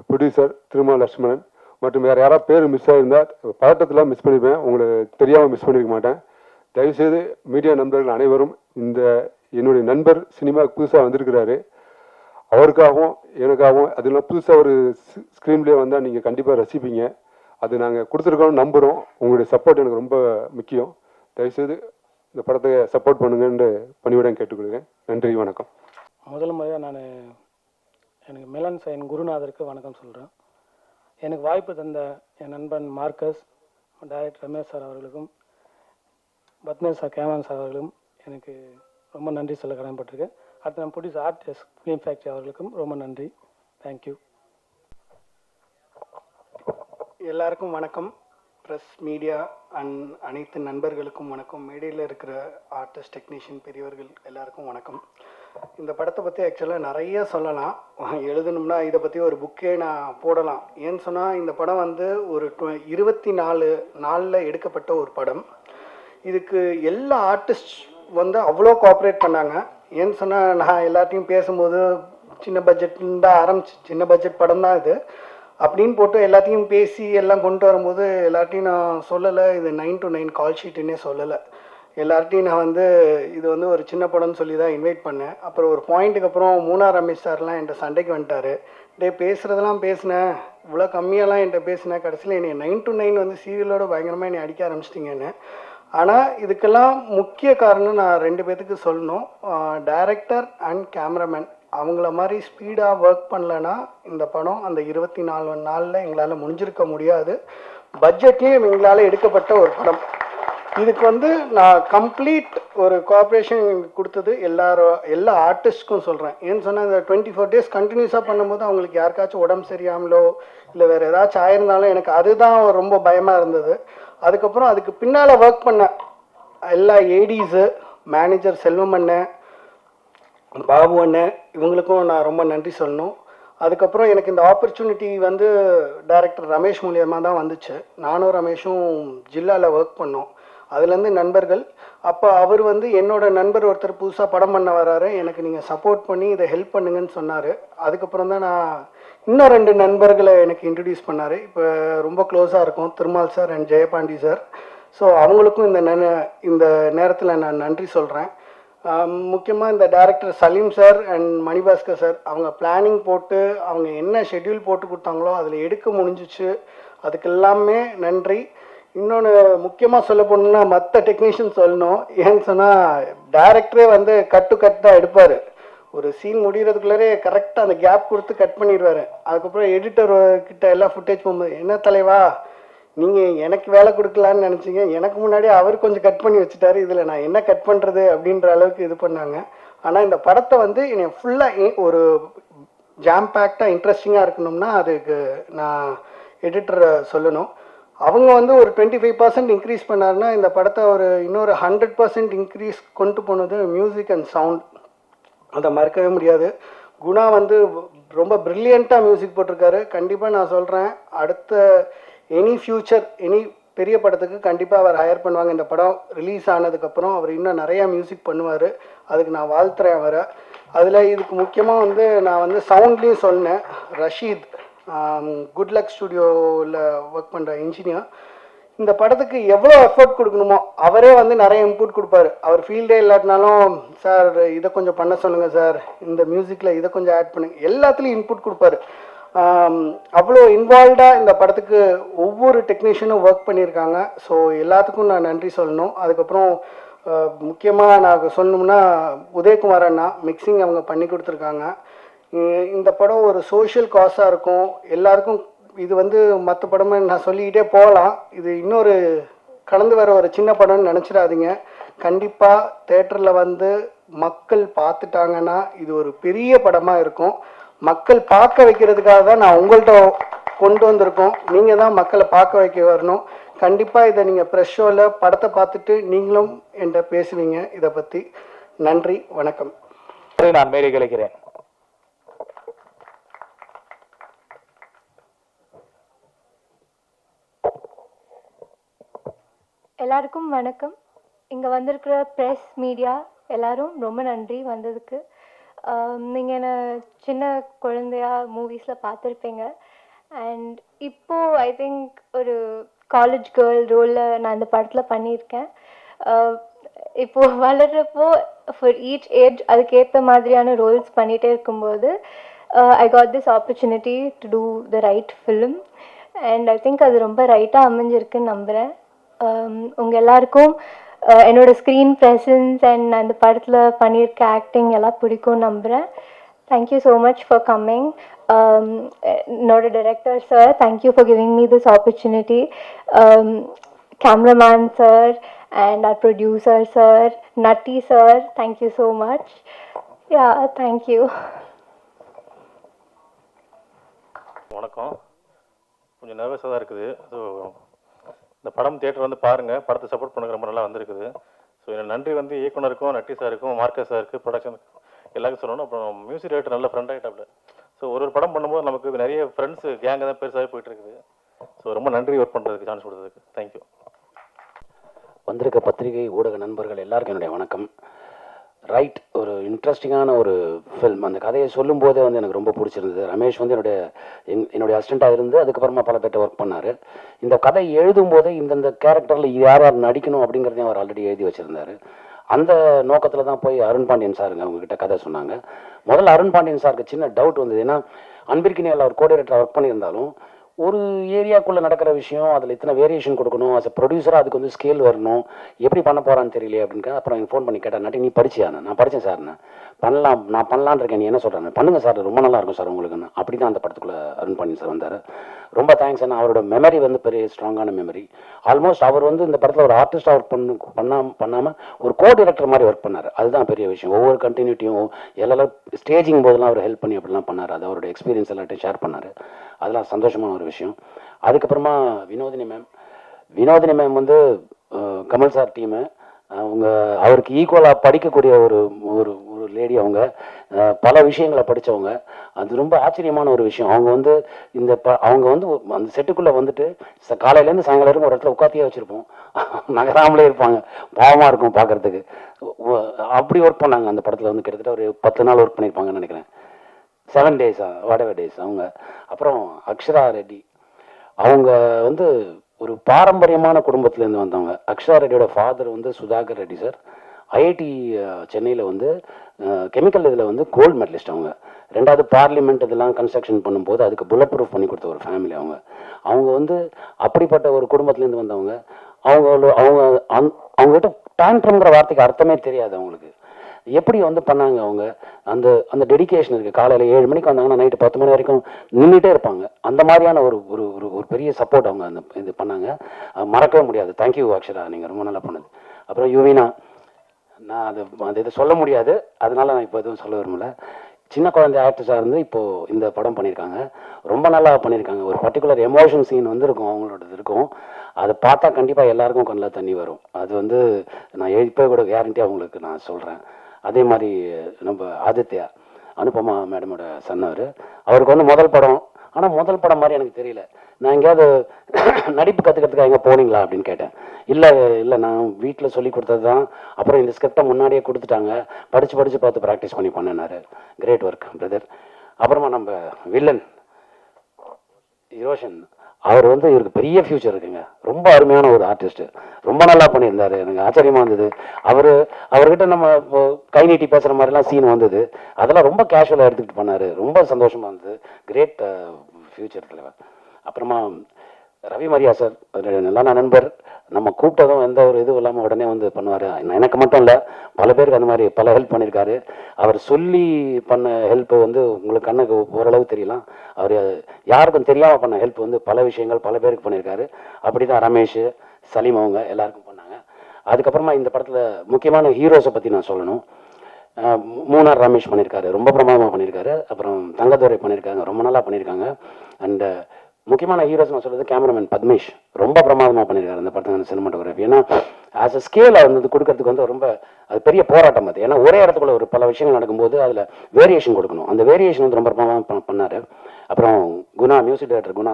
ப்ரொடியூசர் திருமா லட்சுமணன் மற்றும் வேறு யாராவது பேர் மிஸ் ஆகிருந்தால் பதட்டத்தில் மிஸ் பண்ணிப்பேன், உங்களுக்கு தெரியாமல் மிஸ் பண்ணியிருக்க மாட்டேன். தயவுசெய்து மீடியா நண்பர்கள் அனைவரும் இந்த என்னுடைய நண்பர் சினிமாவுக்கு புதுசாக வந்திருக்கிறாரு, அவருக்காகவும் எனக்காகவும் அதெல்லாம் புதுசாக ஒரு ஸ்க்ரீன்லேயே வந்தால் நீங்கள் கண்டிப்பாக ரசிப்பீங்க. அது நாங்கள் கொடுத்துருக்கோம்னு நம்புகிறோம். உங்களுடைய சப்போர்ட் எனக்கு ரொம்ப முக்கியம். தயவுசெய்து இந்த படத்தை சப்போர்ட் பண்ணுங்கன்னு பணிவிடம் கேட்டுக்கொள்கிறேன். நன்றி, வணக்கம். முதல் முறையாக எனக்கு மிலன் சார் என் குருநாதருக்கு வணக்கம் சொல்கிறேன். எனக்கு வாய்ப்பு தந்த என் நண்பன் மார்க்கஸ், டைரக்டர் ரமேஷ் சார் அவர்களுக்கும், பத்மேஷ் சார் கேமரான் சார் அவர்களும் எனக்கு ரொம்ப நன்றி சொல்ல கடமைப்பட்டிருக்கேன். அடுத்து நான் ப்ரொடியூசர் ஆர்டிஸ்ட் ஃபிலிம் ஃபேக்ட்ரி அவர்களுக்கும் ரொம்ப நன்றி. தேங்க்யூ. எல்லாருக்கும் வணக்கம். ப்ரெஸ், மீடியா அண்ட் அனைத்து நண்பர்களுக்கும் வணக்கம். மேடையில் இருக்கிற ஆர்டிஸ்ட், டெக்னீஷியன், பெரியவர்கள் எல்லாருக்கும் வணக்கம். இந்த படத்தை பற்றி ஆக்சுவலாக நிறைய சொல்லலாம். எழுதணும்னா இதை பற்றி ஒரு புக்கே நான் போடலாம். ஏன்னு சொன்னால் இந்த படம் வந்து ஒரு 24 நாளில் எடுக்கப்பட்ட ஒரு படம். இதுக்கு எல்லா ஆர்டிஸ்ட் வந்து அவ்வளோ கோஆப்ரேட் பண்ணாங்க. ஏன்னு சொன்னால் நான் எல்லாத்தையும் பேசும்போது சின்ன பட்ஜெட்னு தான் ஆரம்பிச்சு, சின்ன பட்ஜெட் படம் தான் இது அப்படின்னு போட்டு எல்லாத்தையும் பேசி எல்லாம் கொண்டு வரும்போது எல்லார்ட்டையும் நான் சொல்லலை, இது 9 to 9 கால் ஷீட்டுன்னே சொல்லலை. எல்லார்ட்டையும் நான் வந்து இது வந்து ஒரு சின்ன படம்னு சொல்லி தான் இன்வைட் பண்ணேன். அப்புறம் ஒரு பாயிண்ட்டுக்கு அப்புறம் மூணார் ரமேஷ் சார்லாம் என்கிட்ட சண்டைக்கு வந்துட்டார். பேசுகிறதெல்லாம் பேசினேன், இவ்வளோ கம்மியாலாம் என்கிட்ட பேசினேன், கடைசியில் என்னை 9 to 9 வந்து சீரியலோட பயங்கரமாக என்னை அடிக்க ஆரம்பிச்சிட்டிங்கன்னு. ஆனால் இதுக்கெல்லாம் முக்கிய காரணம் நான் 2 பேர்த்துக்கு சொல்லணும். டைரக்டர் அண்ட் கேமராமேன் அவங்கள மாதிரி ஸ்பீடாக ஒர்க் பண்ணலன்னா இந்த படம் அந்த 24 நாளில் எங்களால் முடிஞ்சிருக்க முடியாது. பட்ஜெட்லேயும் எங்களால் எடுக்கப்பட்ட ஒரு படம். இதுக்கு வந்து நான் கம்ப்ளீட் ஒரு கோஆப்ரேஷன் கொடுத்தது எல்லா ஆர்டிஸ்ட்க்கும் சொல்கிறேன். ஏன்னு சொன்னால் இந்த 24 days கண்டினியூஸாக பண்ணும்போது அவங்களுக்கு யாருக்காச்சும் உடம்பு சரியாமலோ இல்லை வேறு ஏதாச்சும் ஆயிருந்தாலும் எனக்கு அதுதான் ரொம்ப பயமாக இருந்தது. அதுக்கப்புறம் அதுக்கு பின்னால் ஒர்க் பண்ண எல்லா ஏடிஸு, மேனேஜர் செல்வம் அண்ணன், பாபு அண்ணன், இவங்களுக்கும் நான் ரொம்ப நன்றி சொல்லணும். அதுக்கப்புறம் எனக்கு இந்த ஆப்பர்ச்சுனிட்டி வந்து டைரக்டர் ரமேஷ் மூலியமாக தான் வந்துச்சு. நானும் ரமேஷும் ஜில்லாவில் ஒர்க் பண்ணோம், அதுலேருந்து நண்பர்கள். அப்போ அவர் வந்து என்னோட நண்பர் ஒருத்தர் புதுசாக படம் பண்ண வராரு, எனக்கு நீங்கள் சப்போர்ட் பண்ணி இதை ஹெல்ப் பண்ணுங்கன்னு சொன்னார். அதுக்கப்புறம் தான் நான் இன்னும் 2 நண்பர்களை எனக்கு இன்ட்ரடியூஸ் பண்ணார். இப்போ ரொம்ப க்ளோஸாக இருக்கும், Thirumal sir and Jayapandi sir. So அவங்களுக்கும் இந்த நேரத்தில் நான் நன்றி சொல்கிறேன். முக்கியமாக இந்த director Saleem sir and Manibhaskar sir, அவங்க பிளானிங் போட்டு அவங்க என்ன ஷெட்யூல் போட்டு கொடுத்தாங்களோ அதில் எடுக்க முடிஞ்சிச்சு, அதுக்கெல்லாமே நன்றி. இன்னொன்று முக்கியமாக சொல்ல போனோம்னா மற்ற டெக்னீஷியன் சொல்லணும். ஏன்னு சொன்னால் டைரக்டரே வந்து கட்டு தான் எடுப்பார். ஒரு சீன் முடிகிறதுக்குள்ளே கரெக்டாக அந்த கேப் கொடுத்து கட் பண்ணிடுவார். அதுக்கப்புறம் எடிட்டர் கிட்ட எல்லாம் ஃபுட்டேஜ் போகும்போது, என்ன தலைவா நீங்கள் எனக்கு வேலை கொடுக்கலான்னு நினச்சிங்க, எனக்கு முன்னாடி அவர் கொஞ்சம் கட் பண்ணி வச்சுட்டாரு, இதில் நான் என்ன கட் பண்ணுறது அப்படின்ற அளவுக்கு இது பண்ணாங்க. ஆனால் இந்த படத்தை வந்து என்னை ஃபுல்லாக ஒரு ஜாம் பேக்டாக இன்ட்ரெஸ்டிங்காக இருக்கணும்னா அதுக்கு நான் எடிட்டரை சொல்லணும். அவங்க வந்து ஒரு 25% இன்க்ரீஸ் பண்ணாருன்னா இந்த படத்தை ஒரு இன்னொரு 100% இன்க்ரீஸ் கொண்டு போனது மியூசிக் அண்ட் சவுண்ட், அதை மறக்கவே முடியாது. குணா வந்து ரொம்ப ப்ரில்லியண்ட்டாக மியூசிக் போட்டிருக்காரு. கண்டிப்பாக நான் சொல்கிறேன், அடுத்த ஃப்யூச்சர் எனி பெரிய படத்துக்கு கண்டிப்பாக அவர் ஹையர் பண்ணுவாங்க. இந்த படம் ரிலீஸ் ஆனதுக்கப்புறம் அவர் இன்னும் நிறையா மியூசிக் பண்ணுவார், அதுக்கு நான் வாழ்த்துறேன் அவரை. அதில் இதுக்கு முக்கியமாக வந்து நான் வந்து சவுண்ட்லேயும் சொன்னேன். ரஷீத் குட் லக் ஸ்டுடியோவில் ஒர்க் பண்ணுற இன்ஜினியர், இந்த படத்துக்கு எவ்வளோ எஃபர்ட் கொடுக்கணுமோ அவரே வந்து நிறைய இன்புட் கொடுப்பாரு. அவர் ஃபீல்டே இல்லாட்டினாலும், சார் இதை கொஞ்சம் பண்ண சொல்லுங்கள் சார், இந்த மியூசிக்கில் இதை கொஞ்சம் ஆட் பண்ணுங்க, எல்லாத்துலேயும் இன்புட் கொடுப்பாரு. அவ்வளோ இன்வால்வ்டாக இந்த படத்துக்கு ஒவ்வொரு டெக்னீஷியனும் ஒர்க் பண்ணியிருக்காங்க. ஸோ எல்லாத்துக்கும் நான் நன்றி சொல்லணும். அதுக்கப்புறம் முக்கியமாக நான் சொல்லணும்னா உதயகுமார் அண்ணா மிக்சிங் அவங்க பண்ணி கொடுத்துருக்காங்க. இந்த படம் ஒரு சோஷியல் காஸாக இருக்கும். எல்லாருக்கும் இது வந்து மற்ற படமே நான் சொல்லிக்கிட்டே போகலாம். இது இன்னொரு கலந்து வர ஒரு சின்ன படம்னு நினச்சிடாதீங்க. கண்டிப்பாக தேட்டரில் வந்து மக்கள் பார்த்துட்டாங்கன்னா இது ஒரு பெரிய படமாக இருக்கும். மக்கள் பார்க்க வைக்கிறதுக்காக தான் நான் உங்கள்கிட்ட கொண்டு வந்திருக்கோம். நீங்கள் தான் மக்களை பார்க்க வைக்க வரணும். கண்டிப்பாக இதை நீங்கள் ப்ரெஷ் ஷோவில் படத்தை பார்த்துட்டு நீங்களும் என்கிட்ட பேசுவீங்க இதை பற்றி. நன்றி, வணக்கம். நான் மேரி கழிக்கிறேன். எல்லாருக்கும் வணக்கம். இங்கே வந்திருக்கிற ப்ரெஸ் மீடியா எல்லாரும் ரொம்ப நன்றி வந்ததுக்கு. நீங்கள் என்னை சின்ன குழந்தையா மூவிஸில் பார்த்துருப்பீங்க. அண்ட் இப்போது ஐ திங்க் ஒரு காலேஜ் கேர்ள் ரோலில் நான் இந்த படத்தில் பண்ணியிருக்கேன். இப்போது வளர்கிறப்போ ஃபார் ஈச் ஏஜ் அதுக்கேற்ற மாதிரியான ரோல்ஸ் பண்ணிகிட்டே இருக்கும்போது I got this opportunity to do the right film. And I think அது ரொம்ப ரைட்டாக அமைஞ்சிருக்குன்னு நம்புகிறேன். உங்கள் எல்லாருக்கும் என்னோட ஸ்க்ரீன் ப்ரெசன்ஸ் அண்ட் அந்த படத்தில் பண்ணியிருக்க ஆக்டிங் எல்லாம் பிடிக்கும்னு நம்புகிறேன். Thank you so much for coming. என்னோட director sir, thank you for giving me this opportunity. Cameraman sir and our producer sir, Natty sir, thank you so much. Yeah, thank you. வணக்கம். கொஞ்சம் நர்வஸாக தான் இருக்குது. ஸோ இந்த படம் தியேட்டர் வந்து பாருங்கள். படத்தை சப்போர்ட் பண்ணுங்க, ரொம்ப நல்லா வந்திருக்குது. ஸோ எனக்கு நன்றி வந்து இயக்குனருக்கும், நட்டி சாருக்கும், மார்க்கஸ் சாருக்கு, ப்ரொடக்ஷன் எல்லாருக்கும் சொல்லணும். அப்புறம் மியூசிக் டைரக்டர் நல்ல ஃப்ரெண்ட் ஆகிட்டாப்ல. ஸோ ஒரு படம் பண்ணும்போது நமக்கு நிறைய ஃப்ரெண்ட்ஸு கேங்காக தான் பெருசாகவே போயிட்டு இருக்குது. ஸோ ரொம்ப நன்றி ஒர்க் பண்ணுறதுக்கு, சான்ஸ் கொடுத்ததுக்கு. தேங்க்யூ. வந்திருக்க பத்திரிகை ஊடக நண்பர்கள் எல்லாருக்கும் என்னுடைய வணக்கம். ரைட், ஒரு இன்ட்ரெஸ்டிங்கான ஒரு ஃபில்ம். அந்த கதையை சொல்லும்போதே வந்து எனக்கு ரொம்ப பிடிச்சிருந்தது. ரமேஷ் வந்து என்னுடைய அசிஸ்டண்ட்டாக இருந்து அதுக்கப்புறமா பல பேர்ட்ட ஒர்க் பண்ணார். இந்த கதை எழுதும்போதே இந்தந்த கேரக்டரில் யார் யார் நடிக்கணும் அப்படிங்கிறதையும் அவர் ஆல்ரெடி எழுதி வச்சுருந்தார். அந்த நோக்கத்தில் தான் போய் அருண் பாண்டியன் சாருங்க அவங்ககிட்ட கதை சொன்னாங்க. முதல்ல அருண் பாண்டியன் சாருக்கு சின்ன டவுட் வந்தது. ஏன்னா அன்பிற்கினியில் அவர் கோஆர்டினேட்டர் ஒர்க் பண்ணியிருந்தாலும் ஒரு ஏரியாக்குள்ளே நடக்கிற விஷயம், அதில் இத்தனை வேரியேஷன் கொடுக்கணும். அஸ் அ ப்ரொடியூசராக அதுக்கு வந்து ஸ்கேல் வரணும். எப்படி பண்ண போகிறான்னு தெரியலையே அப்படின்னு அப்புறம் எனக்கு ஃபோன் பண்ணி கேட்டேன், நட்டி நீ படிச்சியாண்ணா? நான் படித்தேன் சார். நான் பண்ணலான்னு இருக்கேன், நீ என்ன சொல்கிறேன்? பண்ணுங்கள் சார், ரொம்ப நல்லா இருக்கும் சார் உங்களுக்குன்னு. அப்படி தான் அந்த படத்துக்குள்ளே அருண் பாண்டியன் சார் வந்தார். ரொம்ப தேங்க்ஸ். ஏன்னா அவரோட மெமரி வந்து பெரிய ஸ்ட்ராங்கான மெமரி. ஆல்மோஸ்ட் அவர் வந்து இந்த படத்தில் ஒரு ஆர்டிஸ்டாக ஒர்க் பண்ணாமல் ஒரு கோ டைரக்டர் மாதிரி ஒர்க் பண்ணார். அதுதான் பெரிய விஷயம். ஒவ்வொரு கண்டினியூட்டியும் எல்லாம் ஸ்டேஜிங் போதெல்லாம் அவர் ஹெல்ப் பண்ணி அப்படிலாம் பண்ணார். அது அவரோட எக்ஸ்பீரியன்ஸ் எல்லாத்தையும் ஷேர் பண்ணார். அதெல்லாம் சந்தோஷமான ஒரு விஷயம். அதுக்கப்புறமா வினோதினி மேம் வந்து கமல் சார் டீமு. அவருக்கு ஈக்குவலாக படிக்கக்கூடிய ஒரு ஒரு ஒரு லேடி. அவங்க பல விஷயங்களை படித்தவங்க. அது ரொம்ப ஆச்சரியமான ஒரு விஷயம். அவங்க வந்து அவங்க வந்து அந்த செட்டுக்குள்ளே வந்துட்டு காலையிலேருந்து சாயங்காலம் வரைக்கும் ஒரு இடத்துல உட்காத்தியே வச்சுருப்போம். நகராமலே இருப்பாங்க. பாவமாக இருக்கும் பார்க்குறதுக்கு. அப்படி ஒர்க் பண்ணாங்க அந்த படத்தில். வந்து கிட்டத்தட்ட ஒரு 10 நாள் ஒர்க் பண்ணியிருப்பாங்கன்னு நினைக்கிறேன். 7 days whatever days அவங்க. அப்புறம் அக்ஷரா ரெட்டி, அவங்க வந்து ஒரு பாரம்பரியமான குடும்பத்துலேருந்து வந்தவங்க. அக்ஷரா ரெட்டியோட ஃபாதர் வந்து சுதாகர் ரெட்டி சார். ஐஐடி சென்னையில் வந்து கெமிக்கல் இதில் வந்து கோல்டு மெடலிஸ்ட். அவங்க 2வது பார்லிமெண்ட் இதெல்லாம் கன்ஸ்ட்ரக்ஷன் பண்ணும்போது அதுக்கு புல்லட் ப்ரூஃப் பண்ணி கொடுத்த ஒரு ஃபேமிலி. அவங்க வந்து அப்படிப்பட்ட ஒரு குடும்பத்துலேருந்து வந்தவங்க. அவங்ககிட்ட டான்ட்ரம்ங்கிற வார்த்தைக்கு அர்த்தமே தெரியாது அவங்களுக்கு. எப்படி வந்து பண்ணாங்க அவங்க? அந்த அந்த டெடிக்கேஷன் இருக்குது. காலையில் 7 மணிக்கு வந்தாங்கன்னா நைட்டு 10 மணி வரைக்கும் நின்றுட்டே இருப்பாங்க. அந்த மாதிரியான ஒரு ஒரு ஒரு பெரிய சப்போர்ட் அவங்க அந்த இது பண்ணாங்க. மறக்கவே முடியாது. தேங்க்யூ அக்ஷரா, நீங்கள் ரொம்ப நல்லா பண்ணது. அப்புறம் யுவீனா, நான் அது இதை சொல்ல முடியாது, அதனால நான் இப்போ எதுவும் சொல்ல விரும்பல. சின்ன குழந்தை ஆக்டர்ஸாக இருந்து இப்போது இந்த படம் பண்ணியிருக்காங்க. ரொம்ப நல்லா பண்ணியிருக்காங்க. ஒரு பர்டிகுலர் எமோஷன் சீன் வந்து இருக்கும், அவங்களோடது இருக்கும். அதை பார்த்தா கண்டிப்பாக எல்லாருக்கும் கண்ணில் தண்ணி வரும். அது வந்து நான் இப்போ கூட கேரண்டியாக அவங்களுக்கு நான் சொல்கிறேன். அதே மாதிரி நம்ம ஆதித்யா, அனுபமா மேடமோட சன்னவர். அவருக்கு வந்து முதல் படம். ஆனால் முதல் படம் மாதிரி எனக்கு தெரியல. நான் எங்கேயாவது நடிப்பு கற்றுக்கிறதுக்காக எங்கே போனீங்களா அப்படின்னு கேட்டேன். இல்லை நான் வீட்டில் சொல்லி கொடுத்தது தான். அப்புறம் இந்த ஸ்கிரிப்டை முன்னாடியே கொடுத்துட்டாங்க, படித்து பார்த்து ப்ராக்டிஸ் பண்ணி பண்ணேன்னாரு. Great work brother. அப்புறமா நம்ம வில்லன் ரோஷன், அவர் வந்து இவருக்கு பெரிய ஃபியூச்சர் இருக்குங்க. ரொம்ப அருமையான ஒரு ஆர்டிஸ்ட்டு. ரொம்ப நல்லா பண்ணியிருந்தார். எனக்கு ஆச்சரியமாக இருந்தது. அவர்கிட்ட நம்ம கை நீட்டி பேசுகிற மாதிரிலாம் சீன் வந்தது. அதெல்லாம் ரொம்ப கேஷுவலாக எடுத்துக்கிட்டு பண்ணார். ரொம்ப சந்தோஷமாக இருந்தது. கிரேட் ஃபியூச்சர் தலைவர். அப்புறமா ரவி மரியா சார் நல்லா நண்பர், நம்ம கூப்பிட்டதும் எந்த ஒரு இதுவும் இல்லாமல் உடனே வந்து பண்ணுவார். எனக்கு மட்டும் இல்லை, பல பேருக்கு அந்த மாதிரி பல ஹெல்ப் பண்ணியிருக்காரு. அவர் சொல்லி பண்ண ஹெல்ப் வந்து உங்களுக்கு கண்ணுக்கு ஓரளவு தெரியலாம், அவர் யாருக்கும் தெரியாமல் பண்ண ஹெல்ப் வந்து பல விஷயங்கள் பல பேருக்கு பண்ணியிருக்காரு. அப்படி தான் ரமேஷ், சலீம் அவங்க எல்லாருக்கும் பண்ணாங்க. அதுக்கப்புறமா இந்த படத்தில் முக்கியமான ஹீரோஸை பற்றி நான் சொல்லணும். மூணார் ரமேஷ் பண்ணியிருக்காரு, ரொம்ப பிரமாதமாக பண்ணியிருக்காரு. அப்புறம் தங்கதுரை பண்ணியிருக்காங்க, ரொம்ப நல்லா பண்ணியிருக்காங்க. அண்டு முக்கியமான ஹீரோஸ் நான் சொல்கிறது கேமராமேன் பத்மேஷ், ரொம்ப பிரமாதமாக பண்ணியிருக்காரு அந்த படத்தில் சினிமாட்டோகிராஃபி. ஏன்னா ஆஸ் அ ஸ்கேல் வந்து கொடுக்கறதுக்கு வந்து ரொம்ப அது பெரிய போராட்டம் அது. ஏன்னா ஒரே இடத்துக்குள்ள ஒரு பல விஷயங்கள் நடக்கும்போது அதில் வேரியேஷன் கொடுக்கணும். அந்த வேரியேஷன் வந்து ரொம்ப பிரமாதமாக பண்ணார். அப்புறம் குணா, மியூசிக் டைரக்டர் குணா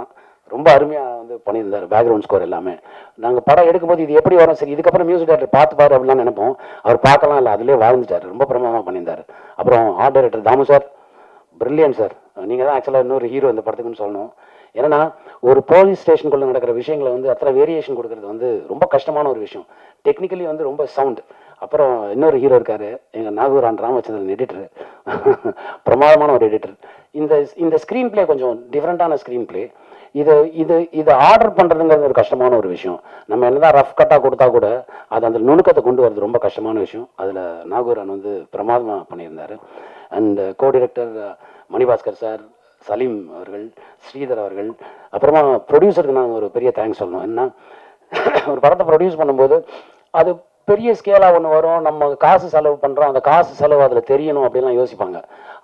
ரொம்ப அருமையாக வந்து பண்ணியிருந்தார். பேக்ரவுண்ட் ஸ்கோர் எல்லாமே நாங்கள் படம் எடுக்கும்போது இது எப்படி வரும், சரி இதுக்கப்புறம் மியூசிக் டைரக்டர் பார்த்துப்பாரு அப்படிலாம் நினைப்போம். அவர் பார்க்கலாம் இல்லை, அதிலே வாழ்ந்துட்டார், ரொம்ப பிரமாதமாக பண்ணியிருந்தார். அப்புறம் art director Dhamu sir, brilliant sir. நீங்கள் தான் ஆக்சுவலாக இன்னொரு ஹீரோ இந்த படத்துக்குன்னு சொல்லணும். ஏன்னா ஒரு போலீஸ் ஸ்டேஷனுக்குள்ளே நடக்கிற விஷயங்களை வந்து அத்தனை வேரியேஷன் கொடுக்கறது வந்து ரொம்ப கஷ்டமான ஒரு விஷயம். டெக்னிக்கலி வந்து ரொம்ப சவுண்ட். அப்புறம் இன்னொரு ஹீரோ இருக்காரு, எங்கள் நாகூரான் ராமச்சந்திரன் எடிட்டர், பிரமாதமான ஒரு எடிட்டர். இந்த ஸ்க்ரீன் பிளே கொஞ்சம் டிஃப்ரெண்ட்டான ஸ்க்ரீன் பிளே. இதை ஆர்டர் பண்ணுறதுங்கிறது ஒரு கஷ்டமான ஒரு விஷயம். நம்ம என்னதான் ரஃப் கட்டாக கொடுத்தா கூட அது அந்த நுணுக்கத்தை கொண்டு வரது ரொம்ப கஷ்டமான விஷயம். அதில் நாகூரான் வந்து பிரமாதமாக பண்ணியிருந்தார். And co director Manibhaskar sir, Saleem அவர்கள், ஸ்ரீதர் அவர்கள். அப்புறமா ப்ரொடியூசருக்கு நான் ஒரு பெரிய தேங்க்ஸ் சொல்லணும். என்ன ஒரு படத்தை ப்ரொடியூஸ் பண்ணும்போது அது பெரிய ஸ்கேலாக ஒன்று வரும், நம்ம காசு செலவு பண்ணுறோம், அந்த காசு செலவு அதில் தெரியணும் அப்படிலாம் யோசிப்பாங்க.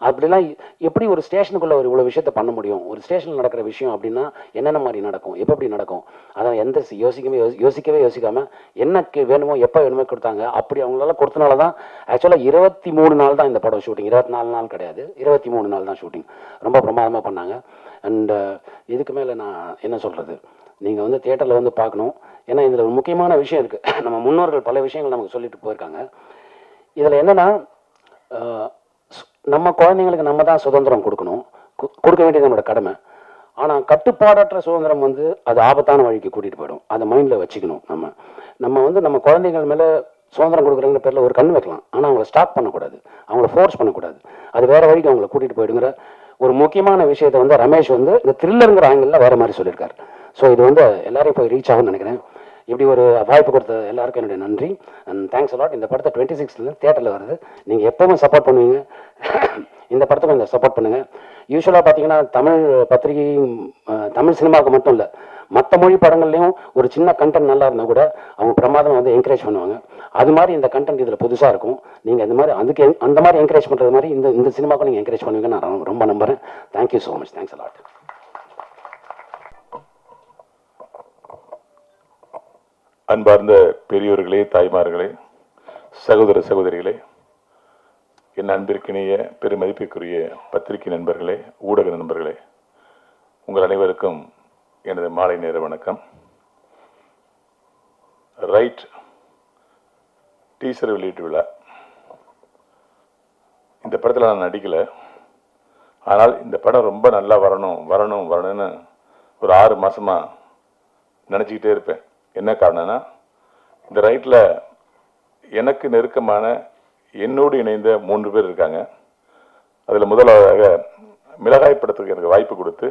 அப்படிலாம் எப்படி ஒரு ஸ்டேஷனுக்குள்ளே ஒரு இவ்வளோ விஷயத்தை பண்ண முடியும், ஒரு ஸ்டேஷனில் நடக்கிற விஷயம் அப்படின்னா என்னென்ன மாதிரி நடக்கும், எப்படி நடக்கும், அதான் எந்த யோசிக்கவே யோசிக்காமல் என்ன வேணுமோ எப்போ வேணுமோ கொடுத்தாங்க. அப்படி அவங்களால கொடுத்தனால தான் ஆக்சுவலாக 23 நாள் தான் இந்த படம் ஷூட்டிங், 24 நாள் கிடையாது, 23 நாள் தான் ஷூட்டிங். ரொம்ப பிரமாதமாக பண்ணாங்க. அண்ட் இதுக்கு மேலே நான் என்ன சொல்கிறது, நீங்கள் வந்து தியேட்டரில் வந்து பார்க்கணும். ஏன்னா இதில் ஒரு முக்கியமான விஷயம் இருக்குது. நம்ம முன்னோர்கள் பல விஷயங்கள் நமக்கு சொல்லிட்டு போயிருக்காங்க. இதில் என்னென்னா நம்ம குழந்தைங்களுக்கு நம்ம தான் சுதந்திரம் கொடுக்கணும், கொடுக்க வேண்டியது நம்மளோட கடமை. ஆனால் கட்டுப்பாடற்ற சுதந்திரம் வந்து அது ஆபத்தான வழிக்கு கூட்டிகிட்டு போயிடும். அதை மைண்டில் வச்சுக்கணும். நம்ம வந்து நம்ம குழந்தைகள் மேலே சுதந்திரம் கொடுக்குறங்கிற பேரில் ஒரு கண் வைக்கலாம், ஆனால் அவங்கள ஸ்டாப் பண்ணக்கூடாது, அவங்கள ஃபோர்ஸ் பண்ணக்கூடாது, அது வேறு வழிக்கு அவங்கள கூட்டிகிட்டு போயிடுங்கிற ஒரு முக்கியமான விஷயத்தை வந்து ரமேஷ் வந்து இந்த த்ரில்லருங்கிற ஆங்கிளில் வேறு மாதிரி சொல்லியிருக்காரு. ஸோ இது வந்து எல்லாரையும் போய் ரீச் ஆகும்னு நினைக்கிறேன். இப்படி ஒரு வாய்ப்பு கொடுத்த எல்லாருக்கும் என்னுடைய நன்றி அண்ட் தேங்க்ஸ் அலாட். இந்த படத்தை 26 தியேட்டரில் வருது, நீங்கள் எப்போவுமே சப்போர்ட் பண்ணுவீங்க, இந்த படத்தை கொஞ்சம் சப்போர்ட் பண்ணுங்கள். யூஸ்வலாக பார்த்தீங்கன்னா தமிழ் பத்திரிகையும் தமிழ் சினிமாவுக்கு மட்டும் இல்லை, மற்ற மொழி படங்கள்லையும் ஒரு சின்ன கண்டென்ட் நல்லா இருந்தால் கூட அவங்க பிரமாதம் வந்து என்கரேஜ் பண்ணுவாங்க. அது மாதிரி இந்த கண்டென்ட் இதில் புதுசாக இருக்கும். நீங்கள் இந்த மாதிரி அந்த மாதிரி என்கரேஜ் பண்ணுறது மாதிரி இந்த சினிமாவுக்கு நீங்கள் என்கரேஜ் பண்ணுவீங்க நான் ரொம்ப நம்புகிறேன். Thank you so much. Thanks a lot. அன்பார்ந்த பெரியோர்களே, தாய்மார்களே, சகோதர சகோதரிகளே, என் அன்பிற்கிணைய பெருமதிப்பிற்குரிய பத்திரிகை நண்பர்களே, ஊடக நண்பர்களே, உங்கள் அனைவருக்கும் எனது மாலை நேர வணக்கம். ரைட் டீசர் வெளியீட்டு விழா. இந்த படத்தில் நான் நடிக்கலை, ஆனால் இந்த படம் ரொம்ப நல்லா வரணும்னு ஒரு 6 மாதமாக நினச்சிக்கிட்டே இருப்பேன். என்ன காரணம்னா, இந்த ரைட்டில் எனக்கு நெருக்கமான என்னோடு இணைந்த 3 பேர் இருக்காங்க. அதில் முதலாவதாக மிளகாய் படத்துக்கு எனக்கு வாய்ப்பு கொடுத்து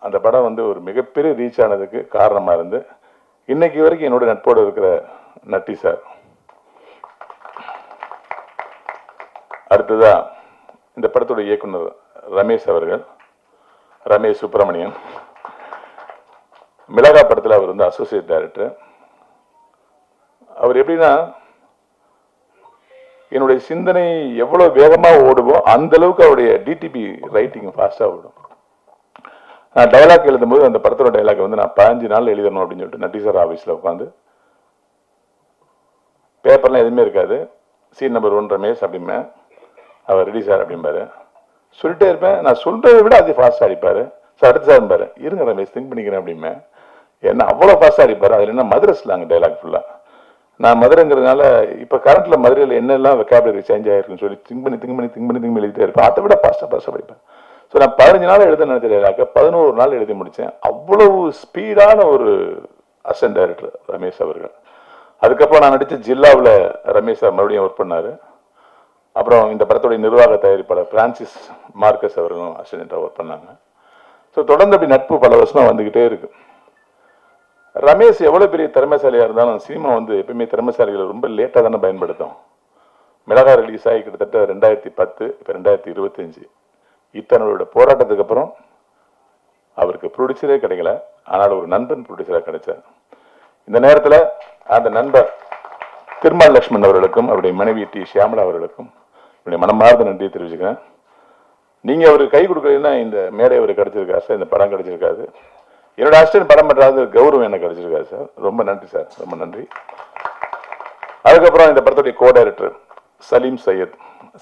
அந்த படம் வந்து ஒரு மிகப்பெரிய ரீச் ஆனதுக்கு காரணமாக இருந்து இன்னைக்கு வரைக்கும் என்னோட நட்போடு இருக்கிற நட்டி சார். அடுத்ததா இந்த படத்தோட இயக்குனர் ரமேஷ் அவர்கள், ரமேஷ் சுப்பிரமணியன். மிளகா படத்தில் அவர் வந்து அசோசியேட் டைரக்டர். அவர் எப்படின்னா, என்னுடைய சிந்தனை எவ்வளோ வேகமாக ஓடுவோ அந்த அளவுக்கு அவருடைய டிடிபி ரைட்டிங் ஃபாஸ்ட்டாக ஓடும். நான் டைலாக் எழுதும்போது அந்த படத்தோட டைலாக் வந்து நான் 15 நாள் எழுதணும் அப்படின்னு சொல்லிட்டு நட்டி சார் ஆஃபீஸில் உட்காந்து, பேப்பர்லாம் எதுவுமே இருக்காது, சீன் நம்பர் 1 ரமேஷ் அப்படிம்பேன், அவர் ரெடி சார் அப்படிம்பாரு, சொல்லிட்டே இருப்பேன். நான் சொல்கிறத விட அது ஃபாஸ்ட்டாக அடிப்பார். சார் அடுத்து சார் இருப்பார், இருங்க ரமேஷ் திங்க் பண்ணிக்கிறேன் அப்படிம்பேன். என்ன அவ்வளோ ஃபாஸ்ட்டாக அடிப்பார். அதில் என்ன மதுரை ஸ்லாங் டைலாக் ஃபுல்லாக. நான் மதுரைங்கிறதுனால இப்போ கரண்ட்டில் மதுரையில் என்னெல்லாம் வெக்காபுலரி சேஞ்ச் ஆகிருக்குன்னு சொல்லி திங்க் பண்ணி எழுதிட்டே இருப்பேன். அதை விட ஃபாஸ்ட்டாக படிப்பேன். ஸோ நான் 15 நாள் எழுத நினைச்ச டைலாக்க 11 நாள் எழுதி முடித்தேன். அவ்வளவு ஸ்பீடான ஒரு அசிஸ்டன்ட் டைரக்டர் ரமேஷ் அவர்கள். அதுக்கப்புறம் நான் நடித்த ஜில்லாவில் ரமேஷ் சார் மறுபடியும் ஒர்க் பண்ணார். அப்புறம் இந்த படத்துடைய நிர்வாக தயாரிப்பாளர் பிரான்சிஸ் மார்க்கஸ் அவர்களும் அசிஸ்டண்டாக ஒர்க் பண்ணாங்க. ஸோ தொடர்ந்து அப்படி நட்பு பல வருஷமாக வந்துக்கிட்டே இருக்கு. ரமேஷ் எவ்வளோ பெரிய திறமைசாலியாக இருந்தாலும் சினிமா வந்து எப்பயுமே திறமைசாலிகளை ரொம்ப லேட்டாக தானே பயன்படுத்தும். மிளகா ரிலீஸ் ஆகி கிட்டத்தட்ட 2010, இப்போ 2025. இத்தனோட போராட்டத்துக்கு அப்புறம் அவருக்கு ப்ரொடியூசரே கிடைக்கல, ஆனால் ஒரு நண்பன் ப்ரொடியூசராக கிடைச்சார். இந்த நேரத்தில் அந்த நண்பர் திருமால் லட்சுமணன் அவர்களுக்கும் அவருடைய மனைவி டி ஷியாமலா அவர்களுக்கும் என்னுடைய மனமார்ந்த நன்றியை தெரிவிச்சுக்கிறேன். நீங்கள் அவருக்கு கை கொடுக்கலன்னா இந்த மேடை அவருக்கு கிடைச்சிருக்காரு சார், இந்த படம் கிடைச்சிருக்காது. என்னோட அசிஸ்டன்ட் படம் பண்ணுறாங்க கௌரவம் எனக்கு கிடைச்சிருக்காரு சார். ரொம்ப நன்றி சார், ரொம்ப நன்றி. அதுக்கப்புறம் இந்த படத்துடைய கோ டைரக்டர் சலீம் சையத்.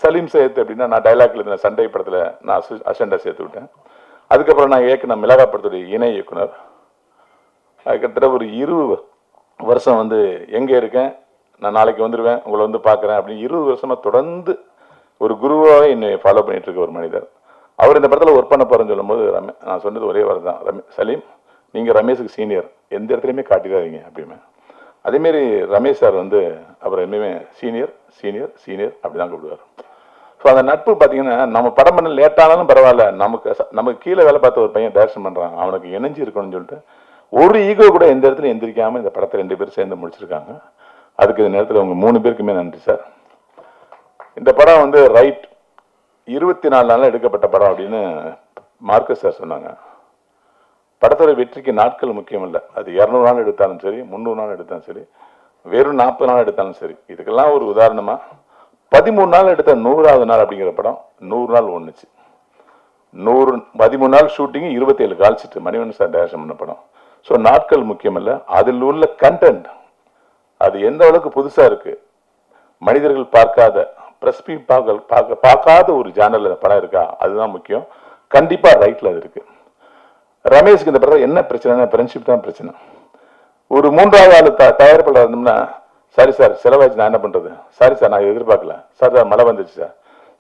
சலீம் சையத் அப்படின்னா நான் டைலாக்ல இருந்த சண்டை படத்தில் நான் அசிஸ்டண்டாக சேர்த்து விட்டேன். அதுக்கப்புறம் நான் இயக்குன மிளகா படத்துடைய இணை இயக்குனர். அதுக்கிட்ட ஒரு 20 வருஷம் வந்து எங்கே இருக்கேன், நான் நாளைக்கு வந்துடுவேன், உங்களை வந்து பார்க்குறேன் அப்படின்னு 20 வருஷமாக தொடர்ந்து ஒரு குருவாக என்னை ஃபாலோ பண்ணிட்டு இருக்க ஒரு மனிதர். அவர் இந்த படத்தில் ஒர்க் பண்ண போகிறேன்னு சொல்லும்போது நான் சொன்னது ஒரே வாரம் தான், சலீம் நீங்கள் ரமேஷுக்கு சீனியர், எந்த இடத்துலையுமே காட்டிடாதீங்க அப்படின்னு. அதேமாரி ரமேஷ் சார் வந்து அவர் எப்பயுமே சீனியர் சீனியர் சீனியர் அப்படி தான் கூப்பிடுவார். ஸோ அந்த நட்பு பார்த்தீங்கன்னா நம்ம படம் பண்ண லேட்டானாலும் பரவாயில்ல, நமக்கு கீழே வேலை பார்த்த ஒரு பையன் டைரக்ஷன் பண்ணுறான், அவனுக்கு இணைஞ்சு இருக்கணும்னு சொல்லிட்டு ஒரு ஈகோ கூட எந்த இடத்துல எந்திரிக்காமல் இந்த படத்தை 2 பேரும் சேர்ந்து முடிச்சிருக்காங்க. அதுக்கு இந்த நேரத்தில் உங்கள் 3 பேருக்குமே நன்றி சார். இந்த படம் வந்து ரைட் 24 நாளில் எடுக்கப்பட்ட படம் அப்படின்னு மார்க்கஸ் சார் சொன்னாங்க. படத்தோட வெற்றிக்கு நாட்கள் முக்கியம் இல்லை, அது 200 நாள் எடுத்தாலும் சரி, 300 நாள் எடுத்தாலும் சரி, வெறும் 40 நாள் எடுத்தாலும் சரி. இதுக்கெல்லாம் ஒரு உதாரணமாக 13 நாள் எடுத்த 100வது நாள் அப்படிங்கிற படம் 100 நாள் ஒன்றுச்சு. 13 நாள் shooting, 27 call sheet Manivannan sir direction பண்ண படம். ஸோ நாட்கள் முக்கியம் இல்லை, அதில் உள்ள கண்டென்ட் அது எந்த அளவுக்கு புதுசாக இருக்கு, மனிதர்கள் பார்க்காத பிரஸ்பி பார்க்காத ஒரு ஜானரில் படம் இருக்கா, அதுதான் முக்கியம். கண்டிப்பாக ரைட்டில் அது இருக்கு. ரமேஷ்க்கு இந்த படம் என்ன பிரச்சனைனா ஃப்ரெண்ட்ஷிப் தான் பிரச்சனை. ஒரு 3வது ஆள் தயாரிப்பாளர் இருந்தோம்னா, சாரி சார் செலவாச்சு, நான் என்ன பண்ணுறது, சாரி சார் நான் எதிர்பார்க்கல சார், மழை வந்துச்சு சார்,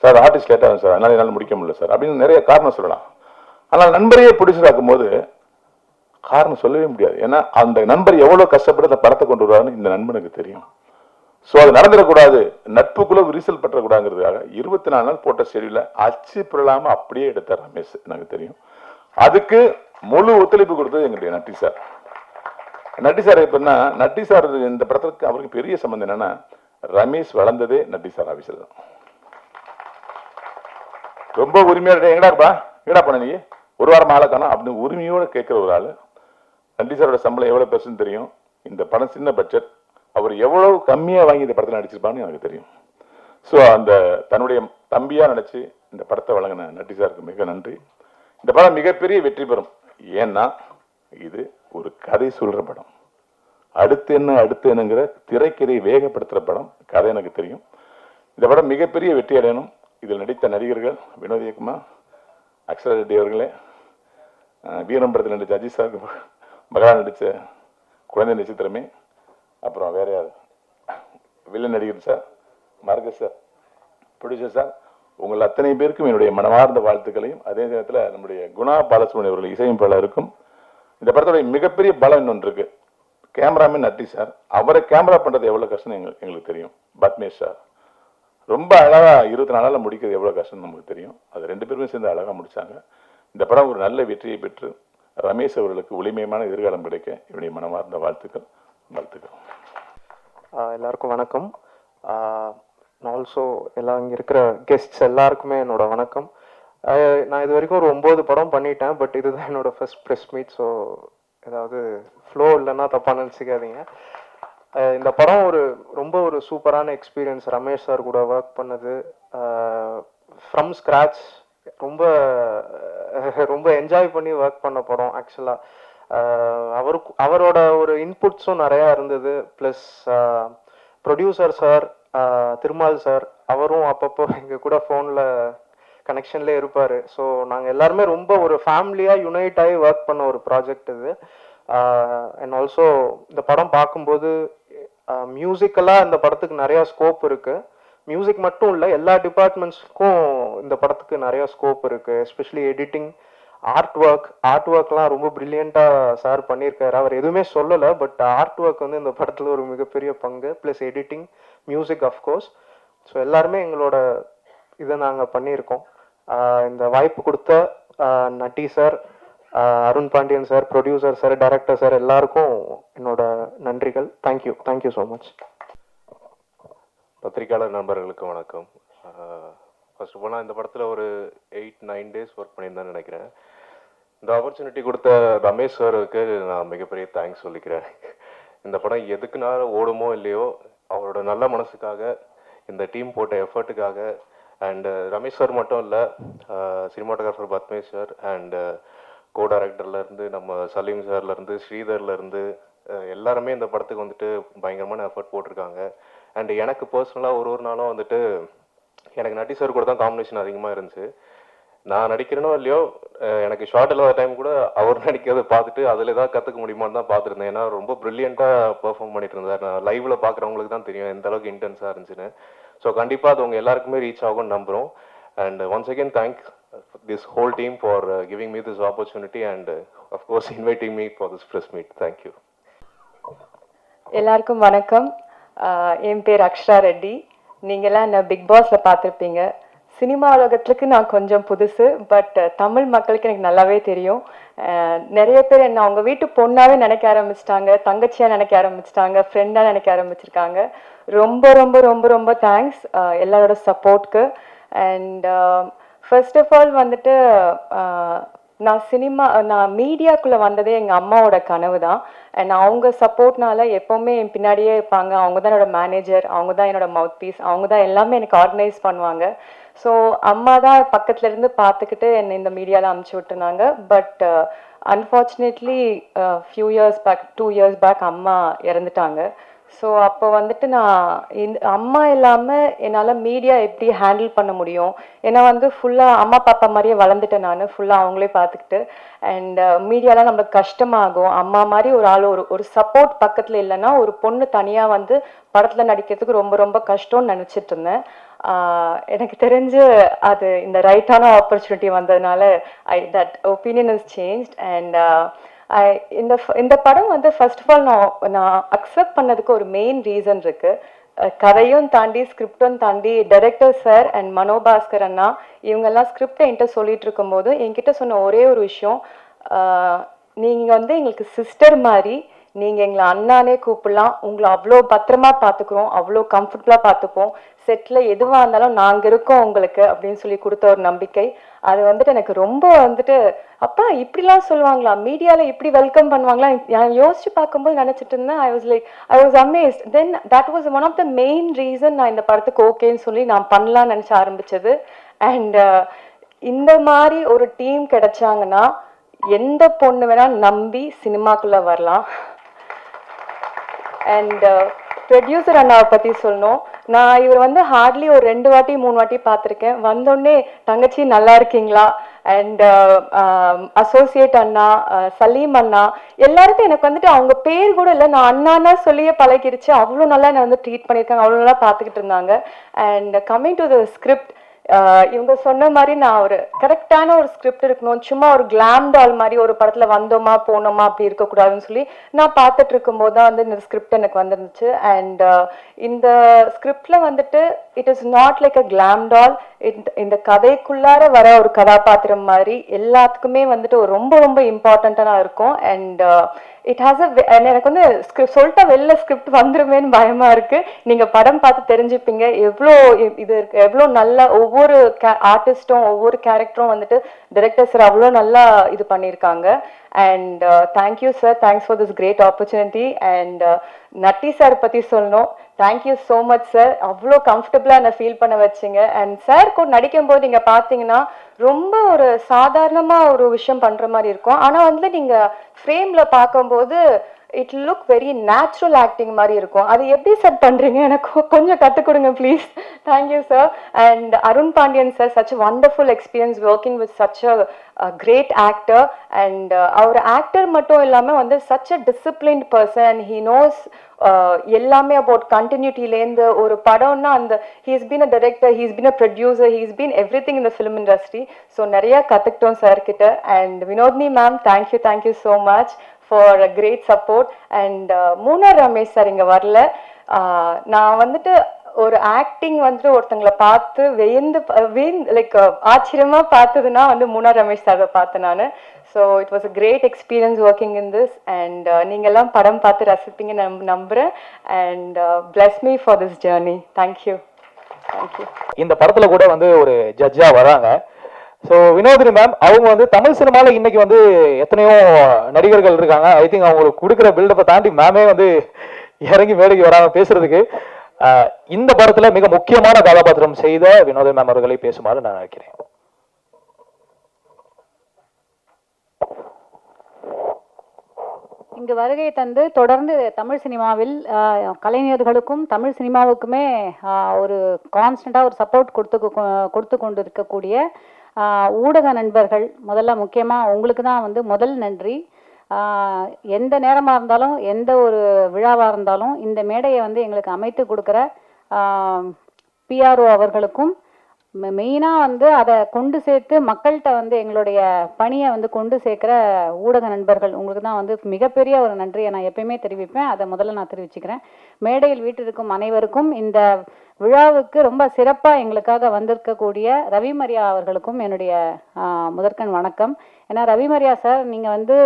சார் ஆர்டிஸ்ட் லேட் ஆகும் சார், அதனால என்னால் முடிக்க முடியல சார் அப்படின்னு நிறைய காரணம் சொல்லலாம். ஆனால் நண்பரையே ப்ரொடியூசர் போது காரணம் சொல்லவே முடியாது. ஏன்னா அந்த நண்பர் எவ்வளோ கஷ்டப்பட்டு அந்த படத்தை கொண்டு வருவாருன்னு இந்த நண்பனுக்கு தெரியும். ஸோ அது நடந்துடக்கூடாது, நட்புக்குள்ள விரிசல் பற்றக்கூடாதுங்கிறதுக்காக 24 நாள் போட்ட ஷெடியூல அச்சு புரளாமல் அப்படியே எடுத்தார் ரமேஷ், எனக்கு தெரியும். அதுக்கு முழு ஒத்துழைப்பு கொடுத்தது எங்களுடைய நட்டி சார். நட்டி சார் எப்படின்னா, நட்டி சார் இந்த படத்துக்கு அவருக்கு பெரிய சம்பந்தம் என்னன்னா, ரமேஷ் வளர்ந்ததே நட்டி சார் ஆஃபீஸில் தான். ரொம்ப உரிமையோட எங்கடா இருப்பா, எங்கடா பண்ண நீ, ஒரு வாரம் ஆளை காணும் அப்படின்னு உரிமையோடு கேட்குற ஒரு ஆள். நட்டி சாரோட சம்பளம் எவ்வளோ பெருசுன்னு தெரியும். இந்த படம் சின்ன பட்ஜெட், அவர் எவ்வளவு கம்மியாக வாங்கி இந்த படத்தில் நடிச்சிருப்பான்னு எனக்கு தெரியும். ஸோ அந்த தன்னுடைய தம்பியாக நினச்சி இந்த படத்தை வழங்கின நட்டி சாருக்கு மிக நன்றி. இந்த படம் மிகப்பெரிய வெற்றி பெறும். ஏன்னா இது ஒரு கதை சொல்கிற படம், அடுத்து என்னங்கிற திரைக்கதை வேகப்படுத்துகிற படம். கதை எனக்கு தெரியும். இந்த படம் மிகப்பெரிய வெற்றி அடையணும். இதில் நடித்த நடிகர்கள் வினோத் இயக்குமார், அக்ஷரா ரெட்டி அவர்களே, வீரம் படத்தில் நடித்த அஜித் சார், மகளா நடித்த குழந்தை நட்சத்திரமே, அப்புறம் வேற யார், வில்லன் நடிகர் sir, Marcus sir, producer sir, உங்கள் அத்தனை பேருக்கும் என்னுடைய மனமார்ந்த வாழ்த்துக்களையும், அதே நேரத்தில் நம்முடைய குணா பாலசுப்ரமணியம் அவர்கள் இசையமைப்பாளருக்கும். இந்த படத்துடைய மிகப்பெரிய பலம் இன்னொன்று இருக்கு, கேமராமேன் நட்டி சார். அவரை கேமரா பண்ணுறது எவ்வளோ கஷ்டம் எங்களுக்கு தெரியும். பத்மேஷ் சார் ரொம்ப அழகாக 24 நாளில் முடிக்கிறது எவ்வளோ கஷ்டம்னு நமக்கு தெரியும். அது 2 பேருமே சேர்ந்து அழகாக முடிச்சாங்க. இந்த படம் ஒரு நல்ல வெற்றியை பெற்று ரமேஷ் அவர்களுக்கு ஒளிமயமான எதிர்காலம் கிடைக்க என்னுடைய மனமார்ந்த வாழ்த்துக்கள். எல்லாருக்கும் வணக்கம். ஆல்சோ எல்லாம் இங்கே இருக்கிற கெஸ்ட்ஸ் எல்லாருக்குமே என்னோட வணக்கம். நான் இது வரைக்கும் ஒரு 9 படம் பண்ணிட்டேன், பட் இதுதான் என்னோட ஃபர்ஸ்ட் ப்ரெஸ் மீட். ஸோ ஏதாவது ஃப்ளோ இல்லைன்னா தப்பாக நினச்சிக்காதீங்க. இந்த படம் ரொம்ப ஒரு சூப்பரான எக்ஸ்பீரியன்ஸ். ரமேஷ் சார் கூட ஒர்க் பண்ணது ஃப்ரம் ஸ்க்ராட்ச், ரொம்ப என்ஜாய் பண்ணி ஒர்க் பண்ண படம் ஆக்சுவலாக. அவரோட ஒரு இன்புட்ஸும் நிறையா இருந்தது. Plus producer sir Thirumal sir, அவரும் அப்பப்போ எங்கள் கூட ஃபோனில் கனெக்ஷன்லேயே இருப்பார். ஸோ நாங்கள் எல்லாருமே ரொம்ப ஒரு ஃபேமிலியாக யுனைட் ஆகி ஒர்க் பண்ண ஒரு ப்ராஜெக்ட் இது. அண்ட் ஆல்சோ இந்த படம் பார்க்கும்போது மியூசிக்கலாக இந்த படத்துக்கு நிறையா ஸ்கோப் இருக்குது. மியூசிக் மட்டும் இல்லை, எல்லா டிபார்ட்மெண்ட்ஸ்க்கும் இந்த படத்துக்கு நிறையா ஸ்கோப் இருக்குது. எஸ்பெஷலி எடிட்டிங், ஆர்ட் ஒர்க்லாம் ரொம்ப ப்ரில்லியண்ட்டாக சார் பண்ணியிருக்காரு. அவர் எதுவுமே சொல்லலை, பட் ஆர்ட் ஒர்க் வந்து இந்த படத்தில் ஒரு மிகப்பெரிய பங்கு. Plus editing, music of course. So எல்லாருமே எங்களோட இதை நாங்கள் பண்ணியிருக்கோம். இந்த வாய்ப்பு கொடுத்த Natty sir, Arun Pandian sir, producer sir, director sir எல்லாருக்கும் என்னோட நன்றிகள். Thank you so much. பத்திரிகையாளர் நண்பர்களுக்கு வணக்கம். ஃபர்ஸ்ட் ஆஃப் ஆல் நான் இந்த படத்தில் ஒரு 8-9 டேஸ் ஒர்க் பண்ணியிருந்தேன்னு நினைக்கிறேன். இந்த ஆப்பர்ச்சுனிட்டி கொடுத்த ரமேஷ் சாருக்கு நான் மிகப்பெரிய தேங்க்ஸ் சொல்லிக்கிறேன். இந்த படம் எதுக்குனால ஓடுமோ இல்லையோ அவரோட நல்ல மனசுக்காக, இந்த டீம் போட்ட எஃபர்ட்டுக்காக, அண்ட் ரமேஷ் சார் மட்டும் இல்லை, சினிமாட்டோகிராஃபர் பத்மேஷ் சார் அண்ட் கோ டைரக்டர்லேருந்து நம்ம சலீம் சார்லேருந்து ஸ்ரீதர்லேருந்து எல்லாருமே இந்த படத்துக்கு வந்துட்டு பயங்கரமான எஃபர்ட் போட்டிருக்காங்க. அண்ட் எனக்கு பர்சனலாக ஒரு நாளும் வந்துட்டு எனக்கு நட்டி சார் கூட தான் காம்பினேஷன் அதிகமாக இருந்துச்சு. நான் நடிக்கிறேனோ இல்லையோ எனக்கு ஷார்ட் இல்லாத டைம் கூட அவர் நடிக்கிறத பார்த்துட்டு அதில் ஏதாவது கற்றுக்க முடியுமான்னு தான் பார்த்துருந்தேன். ஏன்னா ரொம்ப ப்ரில்லியண்ட்டாக பெர்ஃபார்ம் பண்ணிட்டு இருந்தார். நான் லைவில் பார்க்குறவங்களுக்கு தான் தெரியும் எந்த அளவுக்கு இன்டென்ஸாக இருந்துச்சுன்னு. ஸோ கண்டிப்பாக அது உங்கள் எல்லாருக்குமே ரீச் ஆகும்னு நம்புகிறோம். And once again thank this whole team for giving me this opportunity and of course inviting me for this press meet. Thank you. எல்லாருக்கும் வணக்கம். என் பேர் அக்ஷரா ரெட்டி. நீங்கள்லாம் என்ன பிக் பாஸில் பார்த்துருப்பீங்க. சினிமா உலகத்துக்கு நான் கொஞ்சம் புதுசு, பட் தமிழ் மக்களுக்கு எனக்கு நல்லாவே தெரியும். நிறைய பேர் என்ன அவங்க வீட்டு பொண்ணாவே நினைக்க ஆரம்பிச்சிட்டாங்க, தங்கச்சியாக நினைக்க ஆரம்பிச்சிட்டாங்க, ஃப்ரெண்டாக நினைக்க ஆரம்பிச்சிருக்காங்க. ரொம்ப ரொம்ப ரொம்ப ரொம்ப தேங்க்ஸ் எல்லாரோட சப்போர்ட்க்கு. அண்ட் ஃபர்ஸ்ட் ஆஃப் ஆல் வந்துட்டு நான் மீடியாக்குள்ளே வந்ததே எங்கள் அம்மாவோட கனவு தான். அண்ட் அவங்க சப்போர்ட்னால எப்போவுமே என் பின்னாடியே இருப்பாங்க. அவங்க தான் என்னோட மேனேஜர், அவங்க தான் என்னோட மவுத் பீஸ், அவங்க தான் எல்லாமே எனக்கு ஆர்கனைஸ் பண்ணுவாங்க. ஸோ அம்மா தான் பக்கத்துல இருந்து பார்த்துக்கிட்டு என்னை இந்த மீடியாவில் அமுச்சு விட்டுருந்தாங்க. But unfortunately few years back 2 years back அம்மா இறந்துட்டாங்க. ஸோ அப்போ வந்துட்டு நான் அம்மா இல்லாமல் என்னால் மீடியா எப்படி ஹேண்டில் பண்ண முடியும்? ஏன்னா வந்து ஃபுல்லாக அம்மா பாப்பா மாதிரியே வளர்ந்துட்டேன் நான், ஃபுல்லாக அவங்களே பார்த்துக்கிட்டு. அண்ட் மீடியாலாம் நம்மளுக்கு கஷ்டமாகும். அம்மா மாதிரி ஒரு ஆள் ஒரு சப்போர்ட் பக்கத்தில் இல்லைன்னா ஒரு பொண்ணு தனியாக வந்து படத்தில் நடிக்கிறதுக்கு ரொம்ப ரொம்ப கஷ்டம்னு நினச்சிட்டு இருந்தேன். எனக்கு தெரிஞ்சு அது இந்த ரைட்டான ஆப்பர்ச்சுனிட்டி வந்ததுனால that opinion is changed. And இந்த படம் வந்து ஃபர்ஸ்ட் ஆஃப் ஆல் நான் அக்செப்ட் பண்ணதுக்கு ஒரு மெயின் ரீசன் இருக்கு. கதையும் தாண்டி ஸ்கிரிப்டும் தாண்டி டைரக்டர் சார் அண்ட் மனோபாஸ்கர் அண்ணா இவங்கெல்லாம் ஸ்கிரிப்டை என்கிட்ட சொல்லிட்டு இருக்கும்போது என்கிட்ட சொன்ன ஒரே ஒரு விஷயம், நீங்கள் வந்து எங்களுக்கு சிஸ்டர் மாதிரி, நீங்கள் எங்களை அண்ணானே கூப்பிடலாம், உங்களை அவ்வளோ பத்திரமா பார்த்துக்குறோம், அவ்வளோ கம்ஃபர்டபுளாக பார்த்துப்போம், செட்டில் எதுவாக இருந்தாலும் நாங்கள் இருக்கோம் உங்களுக்கு அப்படின்னு சொல்லி கொடுத்த ஒரு நம்பிக்கை. அது வந்துட்டு எனக்கு ரொம்ப வந்துட்டு அப்பா இப்படிலாம் சொல்லுவாங்களா, மீடியாவில் இப்படி வெல்கம் பண்ணுவாங்களா நான் யோசிச்சு பார்க்கும்போது நினச்சிட்டு இருந்தேன். I was amazed. Then that was one of the main reason நான் இந்த படத்துக்கு ஓகேன்னு சொல்லி நான் பண்ணலான்னு நினச்ச ஆரம்பிச்சது. அண்ட் இந்த மாதிரி ஒரு டீம் கிடைச்சாங்கன்னா எந்த பொண்ணு வேணா நம்பி சினிமாக்குள்ளே வரலாம். அண்ட் ப்ரொடியூசர் அண்ணாவை பற்றி சொல்லணும். நான் இவர் வந்து ஹார்ட்லி ஒரு 2 வாட்டி 3 வாட்டி பார்த்துருக்கேன். வந்தோடனே தங்கச்சி நல்லா இருக்கீங்களா, அண்ட் அசோசியேட் அண்ணா, சலீம் அண்ணா, எல்லாருக்கும் எனக்கு வந்துட்டு அவங்க பேர் கூட இல்லை, நான் அண்ணான்னா சொல்லியே பழகிருச்சு. அவ்வளோ நல்லா என்னை வந்து ட்ரீட் பண்ணியிருக்காங்க, அவ்வளோ நல்லா பார்த்துக்கிட்டு இருந்தாங்க. And coming to the script, இவங்க சொன்ன மாதிரி நான் ஒரு கரெக்டான ஒரு ஸ்கிரிப்ட் இருக்கணும், சும்மா ஒரு கிளாம் டால் மாதிரி ஒரு படத்துல வந்தோமா போனோமா அப்படி இருக்கக்கூடாதுன்னு சொல்லி நான் பார்த்துட்டு இருக்கும்போது தான் வந்து இந்த ஸ்கிரிப்ட் எனக்கு வந்துருந்துச்சு. அண்ட் இந்த ஸ்கிரிப்ட்ல வந்துட்டு it is not like a glam doll. இந்த கதைக்குள்ளார வர ஒரு கதாபாத்திரம் மாதிரி எல்லாத்துக்குமே வந்துட்டு ஒரு ரொம்ப ரொம்ப இம்பார்ட்டண்ட்டாக இருக்கும். அண்ட் இட் ஹாஸ் எனக்கு வந்து சொல்லிட்டா வெளில ஸ்கிரிப்ட் வந்துருமேன்னு பயமா இருக்கு. நீங்க படம் பார்த்து தெரிஞ்சுப்பீங்க எவ்வளோ இது இருக்கு, எவ்வளோ நல்ல ஒவ்வொரு ஆர்டிஸ்டும் ஒவ்வொரு கேரக்டரும் வந்துட்டு டைரக்டர் சார் அவ்வளோ நல்லா இது பண்ணியிருக்காங்க. And thank you sir, thanks for this great opportunity. And Natty sir பற்றி சொல்லணும், தேங்க்யூ ஸோ மச் சார். அவ்வளோ கம்ஃபர்டபுளாக என்னை ஃபீல் பண்ண வச்சிங்க. அண்ட் சார் கூட நடிக்கும்போது நீங்கள் பார்த்தீங்கன்னா ரொம்ப ஒரு சாதாரணமாக ஒரு விஷயம் பண்ணுற மாதிரி இருக்கும். ஆனால் வந்து நீங்கள் ஃப்ரேமில் பார்க்கும்போது it look very natural acting மாதிரி இருக்கும். அது எப்படி சார் பண்ணுறீங்க, எனக்கு கொஞ்சம் கற்றுக் கொடுங்க please. Thank you sir. And Arun Pandian sir, such wonderful experience working with such a great actor. And அவர் ஆக்டர் மட்டும் இல்லாமல் வந்து such a disciplined person. He knows எல்லாமே அபவுட் கண்டினியூட்டிலேருந்து ஒரு படம்னா அந்த he's been a director, he's been a producer, he's been every thing in the film industry. So நிறையா கற்றுக்கிட்டோம் சார் கிட்ட. And Vinodhini ma'am, thank you so much for a great support. And Munnar Ramesh sir இங்கே வரல. நான் வந்துட்டு ஒரு ஆக்டிங் வந்துட்டு ஒருத்தங்களை பார்த்து லைக் ஆச்சரியமா பார்த்ததுன்னா வந்து முனா ரமேஷ் சாரை பார்த்தேன் நான். So it was a great experience working in this. And நீங்கள்லாம் படம் பார்த்து ரசிப்பீங்க நம்புகிறேன். And bless me for this journey. Thank you. இந்த படத்துல கூட வந்து ஒரு ஜட்ஜா வராங்க. ஸோ வினோதினி மேம் அவங்க வந்து தமிழ் சினிமாவில் இன்னைக்கு வந்து எத்தனையோ நடிகர்கள் இருக்காங்க. ஐ திங்க் அவங்களுக்கு கொடுக்குற பில்டப்பை தாண்டி மேமே வந்து இறங்கி மேடைக்கு வராம பேசுறதுக்கு இந்த படத்துல மிக முக்கியமான கதாபாத்திரம் செய்த வினோதினி மேம் அவர்களை பேசுமாறு நான் நினைக்கிறேன். இங்கு வருகை தந்து தொடர்ந்து தமிழ் சினிமாவில் கலைஞர்களுக்கும் தமிழ் சினிமாவுக்குமே ஒரு கான்ஸ்டண்ட்டாக ஒரு சப்போர்ட் கொடுத்து கொண்டு இருக்கக்கூடிய ஊடக நண்பர்கள், முதல்ல முக்கியமாக உங்களுக்கு தான் வந்து முதல் நன்றி. எந்த நேரமாக இருந்தாலும் எந்த ஒரு விழாவாக இருந்தாலும் இந்த மேடையை வந்து எங்களுக்கு அமைத்து கொடுக்குற பிஆர்ஓ அவர்களுக்கும், மெயினாக வந்து அதை கொண்டு சேர்த்து மக்கள்கிட்ட வந்து எங்களுடைய பணியை வந்து கொண்டு சேர்க்குற ஊடக நண்பர்கள், உங்களுக்கு தான் வந்து மிகப்பெரிய ஒரு நன்றியை நான் எப்பயுமே தெரிவிப்பேன். அதை முதல்ல நான் தெரிவிச்சுக்கிறேன். மேடையில் வீட்டிற்கும் அனைவருக்கும், இந்த விழாவுக்கு ரொம்ப சிறப்பாக எங்களுக்காக வந்திருக்கக்கூடிய ரவிமரியா அவர்களுக்கும் என்னுடைய முதற்கண் வணக்கம். ஏன்னா ரவிமரியா சார், நீங்கள் வந்து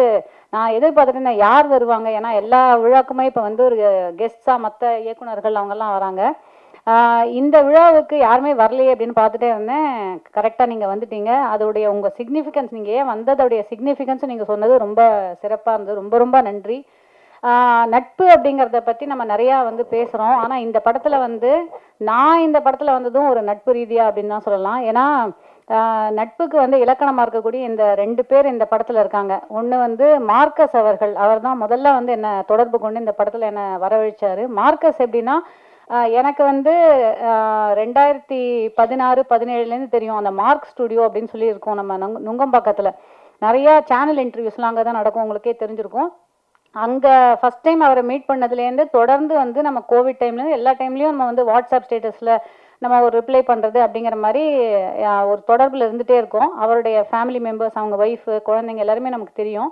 நான் எதிர்பார்த்துட்டு யார் வருவாங்க, ஏன்னா எல்லா விழாக்குமே இப்போ வந்து ஒரு கெஸ்ட்ஸாக மற்ற இயக்குனர்கள் அவங்கெல்லாம் வராங்க. இந்த விழாவுக்கு யாருமே வரலையே அப்படின்னு பார்த்துட்டே இருந்தேன். கரெக்டாக நீங்கள் வந்துட்டீங்க. அதோடைய உங்கள் சிக்னிஃபிகன்ஸ், நீங்கள் ஏன் வந்ததோடைய சிக்னிஃபிகன்ஸ் நீங்கள் சொன்னது ரொம்ப சிறப்பாக இருந்தது. ரொம்ப ரொம்ப நன்றி. நட்பு அப்படிங்கிறத பற்றி நம்ம நிறையா வந்து பேசுகிறோம். ஆனால் இந்த படத்தில் வந்து நான் இந்த படத்தில் வந்ததும் ஒரு நட்பு ரீதியாக அப்படின்னு தான் சொல்லலாம். ஏன்னா நட்புக்கு வந்து இலக்கணமாக இருக்கக்கூடிய இந்த 2 பேர் இந்த படத்தில் இருக்காங்க. ஒன்று வந்து மார்க்கஸ் அவர்கள், அவர் தான் முதல்ல வந்து என்னை தொடர்பு கொண்டு இந்த படத்தில் என்னை வரவழைச்சார். மார்க்கஸ் எப்படின்னா, எனக்கு வந்து 2016-17 தெரியும். அந்த மார்க் ஸ்டுடியோ அப்படின்னு சொல்லி இருக்கோம் நம்ம நுங்கம்பாக்கத்தில். நிறையா சேனல் இன்டர்வியூஸ்லாம் அங்கே தான் நடக்கும், உங்களுக்கே தெரிஞ்சிருக்கும். அங்கே ஃபஸ்ட் டைம் அவரை மீட் பண்ணதுலேருந்து தொடர்ந்து வந்து நம்ம கோவிட் டைம்லேருந்து எல்லா டைம்லேயும் நம்ம வந்து வாட்ஸ்அப் ஸ்டேட்டஸில் நம்ம ஒரு ரிப்ளை பண்ணுறது அப்படிங்கிற மாதிரி ஒரு தொடர்பில் இருந்துகிட்டே இருக்கோம். அவருடைய ஃபேமிலி மெம்பர்ஸ், அவங்க ஒய்ஃபு, குழந்தைங்க எல்லாருமே நமக்கு தெரியும்.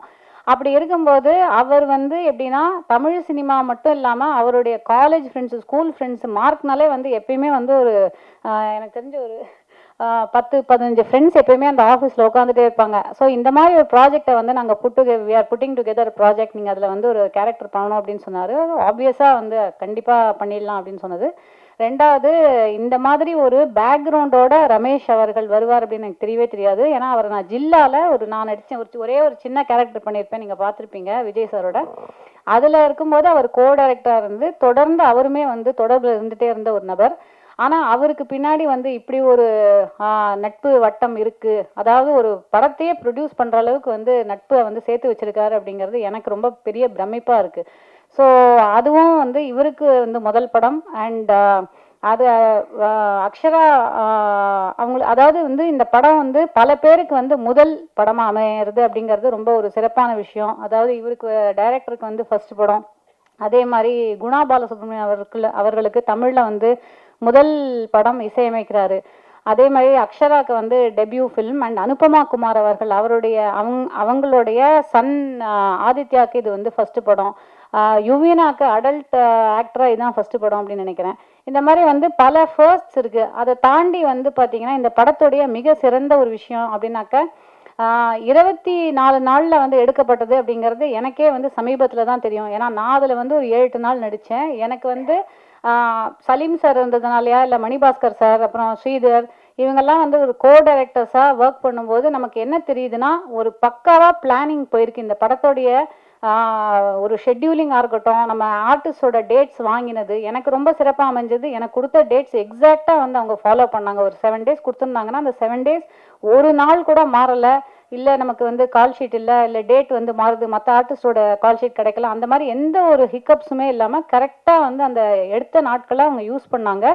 அப்படி இருக்கும்போது அவர் வந்து எப்படின்னா, தமிழ் சினிமா மட்டும் இல்லாமல் அவருடைய காலேஜ் ஃப்ரெண்ட்ஸு, ஸ்கூல் ஃப்ரெண்ட்ஸு, மார்க்னாலே வந்து எப்பயுமே வந்து ஒரு எனக்கு தெரிஞ்ச ஒரு 10-15 ஃப்ரெண்ட்ஸ் எப்பயுமே அந்த ஆஃபீஸில் உட்காந்துட்டே இருப்பாங்க. ஸோ இந்த மாதிரி ஒரு ப்ராஜெக்டை வந்து நாங்கள் we are putting together project, நீங்கள் அதில் வந்து ஒரு கேரக்டர் பண்ணணும் அப்படின்னு சொன்னார். ஆப்வியஸாக வந்து கண்டிப்பாக பண்ணிடலாம் அப்படின்னு சொன்னது. ரெண்டாவது, இந்த மாதிரி ஒரு பேக்ரவுண்டோட ரமேஷ் அவர்கள் வருவார் அப்படின்னு எனக்கு தெரியவே தெரியாது. ஏன்னா அவர் நான் ஜில்லாவில் நான் நடித்தேன், ஒரே ஒரு சின்ன கேரக்டர் பண்ணியிருப்பேன், நீங்கள் பார்த்துருப்பீங்க விஜய் சாரோட. அதில் இருக்கும்போது அவர் கோ டைரக்டராக இருந்து தொடர்ந்து அவருமே வந்து தொடர்பில் இருந்துகிட்டே இருந்த ஒரு நபர். ஆனால் அவருக்கு பின்னாடி வந்து இப்படி ஒரு நட்பு வட்டம் இருக்குது, அதாவது ஒரு படத்தையே ப்ரொடியூஸ் பண்ணுற அளவுக்கு வந்து நட்பை வந்து சேர்த்து வச்சிருக்காரு அப்படிங்கிறது எனக்கு ரொம்ப பெரிய பிரமிப்பாக இருக்குது. ஸோ அதுவும் வந்து இவருக்கு வந்து முதல் படம். அண்ட் அது அக்ஷரா அதாவது வந்து இந்த படம் வந்து பல பேருக்கு வந்து முதல் படமாக அமையிறது அப்படிங்கிறது ரொம்ப ஒரு சிறப்பான விஷயம். அதாவது இவருக்கு டைரக்டருக்கு வந்து ஃபர்ஸ்ட் படம், அதே மாதிரி குணா பாலசுப்ரமணியம் அவர்களுக்கு தமிழில் வந்து முதல் படம் இசையமைக்கிறாரு. அதே மாதிரி அக்ஷராக்கு வந்து debut film. And Anupama Kumar அவர்கள் அவங்களுடைய சன் ஆதித்யாவுக்கு இது வந்து ஃபர்ஸ்ட் படம். யுவீனாக்கு அடல்ட் ஆக்டராக இதுதான் ஃபர்ஸ்ட் படம் அப்படின்னு நினைக்கிறேன். இந்த மாதிரி வந்து பல ஃபர்ஸ்ட்ஸ் இருக்குது. அதை தாண்டி வந்து பார்த்திங்கன்னா இந்த படத்துடைய மிக சிறந்த ஒரு விஷயம் அப்படின்னாக்க 24 நாளில் வந்து எடுக்கப்பட்டது அப்படிங்கிறது எனக்கே வந்து சமீபத்தில் தான் தெரியும். ஏன்னா நான் அதில் வந்து ஒரு 7-8 நாள் நடித்தேன். எனக்கு வந்து சலீம் சார் இருந்ததுனாலயா இல்லை மணிபாஸ்கர் சார், அப்புறம் ஸ்ரீதர், இவங்கெல்லாம் வந்து ஒரு கோ டைரக்டர்ஸாக ஒர்க் பண்ணும்போது நமக்கு என்ன தெரியுதுன்னா, ஒரு பக்காவாக பிளானிங் போயிருக்கு. இந்த படத்தோடைய ஒரு ஷெட்யூலிங்காக இருக்கட்டும், நம்ம ஆர்டிஸ்டோட டேட்ஸ் வாங்கினது எனக்கு ரொம்ப சிறப்பாக அமைஞ்சது. எனக்கு கொடுத்த டேட்ஸ் எக்ஸாக்டாக வந்து அவங்க ஃபாலோ பண்ணாங்க. ஒரு 7 டேஸ் கொடுத்துருந்தாங்கன்னா அந்த 7 டேஸ் ஒரு நாள் கூட மாறலை. இல்லை நமக்கு வந்து கால் ஷீட் இல்லை டேட் வந்து மாறுது, மற்ற ஆர்டிஸ்டோட கால் ஷீட் கிடைக்கல, அந்த மாதிரி எந்த ஒரு ஹிக்கப்ஸுமே இல்லாமல் கரெக்டாக வந்து அந்த எடுத்த நாட்களை அவங்க யூஸ் பண்ணாங்க.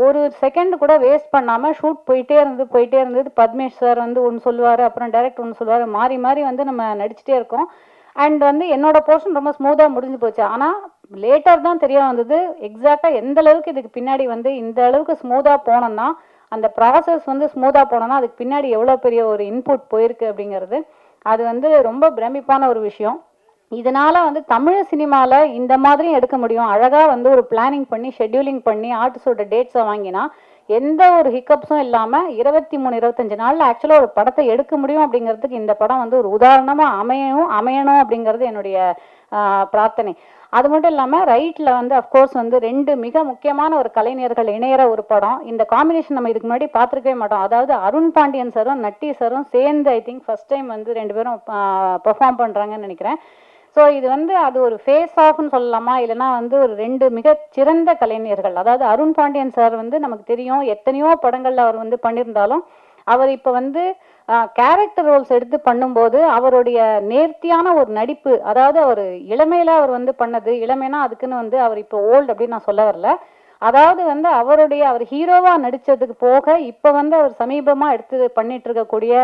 ஒரு செகண்ட் கூட வேஸ்ட் பண்ணாமல் ஷூட் போயிட்டே இருந்தது. பத்மேஷ் சார் வந்து ஒன்று சொல்லுவார், அப்புறம் டைரக்டர் ஒன்று சொல்லுவார், மாறி மாறி வந்து நம்ம நடிச்சிட்டே இருக்கோம். அண்ட் வந்து என்னோட போர்ஷன் ரொம்ப ஸ்மூத்தாக முடிஞ்சு போச்சு. ஆனால் லேட்டர் தான் தெரிய வந்தது எக்ஸாக்டாக எந்த அளவுக்கு இதுக்கு பின்னாடி வந்து இந்த அளவுக்கு ஸ்மூத்தாக போனோம்னா, அந்த ப்ராசஸ் வந்து ஸ்மூத்தாக போனோம்னா அதுக்கு பின்னாடி எவ்வளோ பெரிய ஒரு இன்புட் போயிருக்கு அப்படிங்கிறது அது வந்து ரொம்ப பிரமிப்பான ஒரு விஷயம். இதனால வந்து தமிழ் சினிமால இந்த மாதிரியும் எடுக்க முடியும், அழகா வந்து ஒரு பிளானிங் பண்ணி ஷெட்யூலிங் பண்ணி ஆர்டிஸ்டோட டேட்ஸை வாங்கினா எந்த ஒரு ஹிக்கப்ஸும் இல்லாம 23-25 நாள்ல ஆக்சுவலா ஒரு படத்தை எடுக்க முடியும் அப்படிங்கிறதுக்கு இந்த படம் வந்து ஒரு உதாரணமா அமையணும் அப்படிங்கிறது என்னுடைய பிரார்த்தனை. அது மட்டும் இல்லாமல் ரைட்டில் வந்து அஃப்கோர்ஸ் வந்து 2 மிக முக்கியமான ஒரு கலைஞர்கள் இணையிற ஒரு படம். இந்த காம்பினேஷன் நம்ம இதுக்கு முன்னாடி பார்த்துருக்கவே மாட்டோம். அதாவது அருண் பாண்டியன் சாரும் நட்டி சாரும் சேர்ந்து ஐ திங்க் ஃபர்ஸ்ட் டைம் வந்து 2 பேரும் பெர்ஃபார்ம் பண்ணுறாங்கன்னு நினைக்கிறேன். ஸோ இது வந்து அது ஒரு ஃபேஸ் ஆஃப்னு சொல்லலாமா, இல்லைனா வந்து ஒரு 2 மிகச்சிறந்த கலைஞர்கள். அதாவது அருண் பாண்டியன் சார் வந்து நமக்கு தெரியும் எத்தனையோ படங்களில் அவர் வந்து பண்ணியிருந்தாலும் அவர் இப்போ வந்து கேரக்டர் ரோல்ஸ் எடுத்து பண்ணும்போது அவருடைய நேர்த்தியான ஒரு நடிப்பு, அதாவது அவர் இளமையில அவர் வந்து பண்ணது, இளமைனா அதுக்குன்னு வந்து அவர் இப்போ ஓல்டு அப்படின்னு நான் சொல்ல வரல, அதாவது வந்து அவர் ஹீரோவா நடிச்சதுக்கு போக இப்ப வந்து அவர் சமீபமா எடுத்து பண்ணிட்டு இருக்கக்கூடிய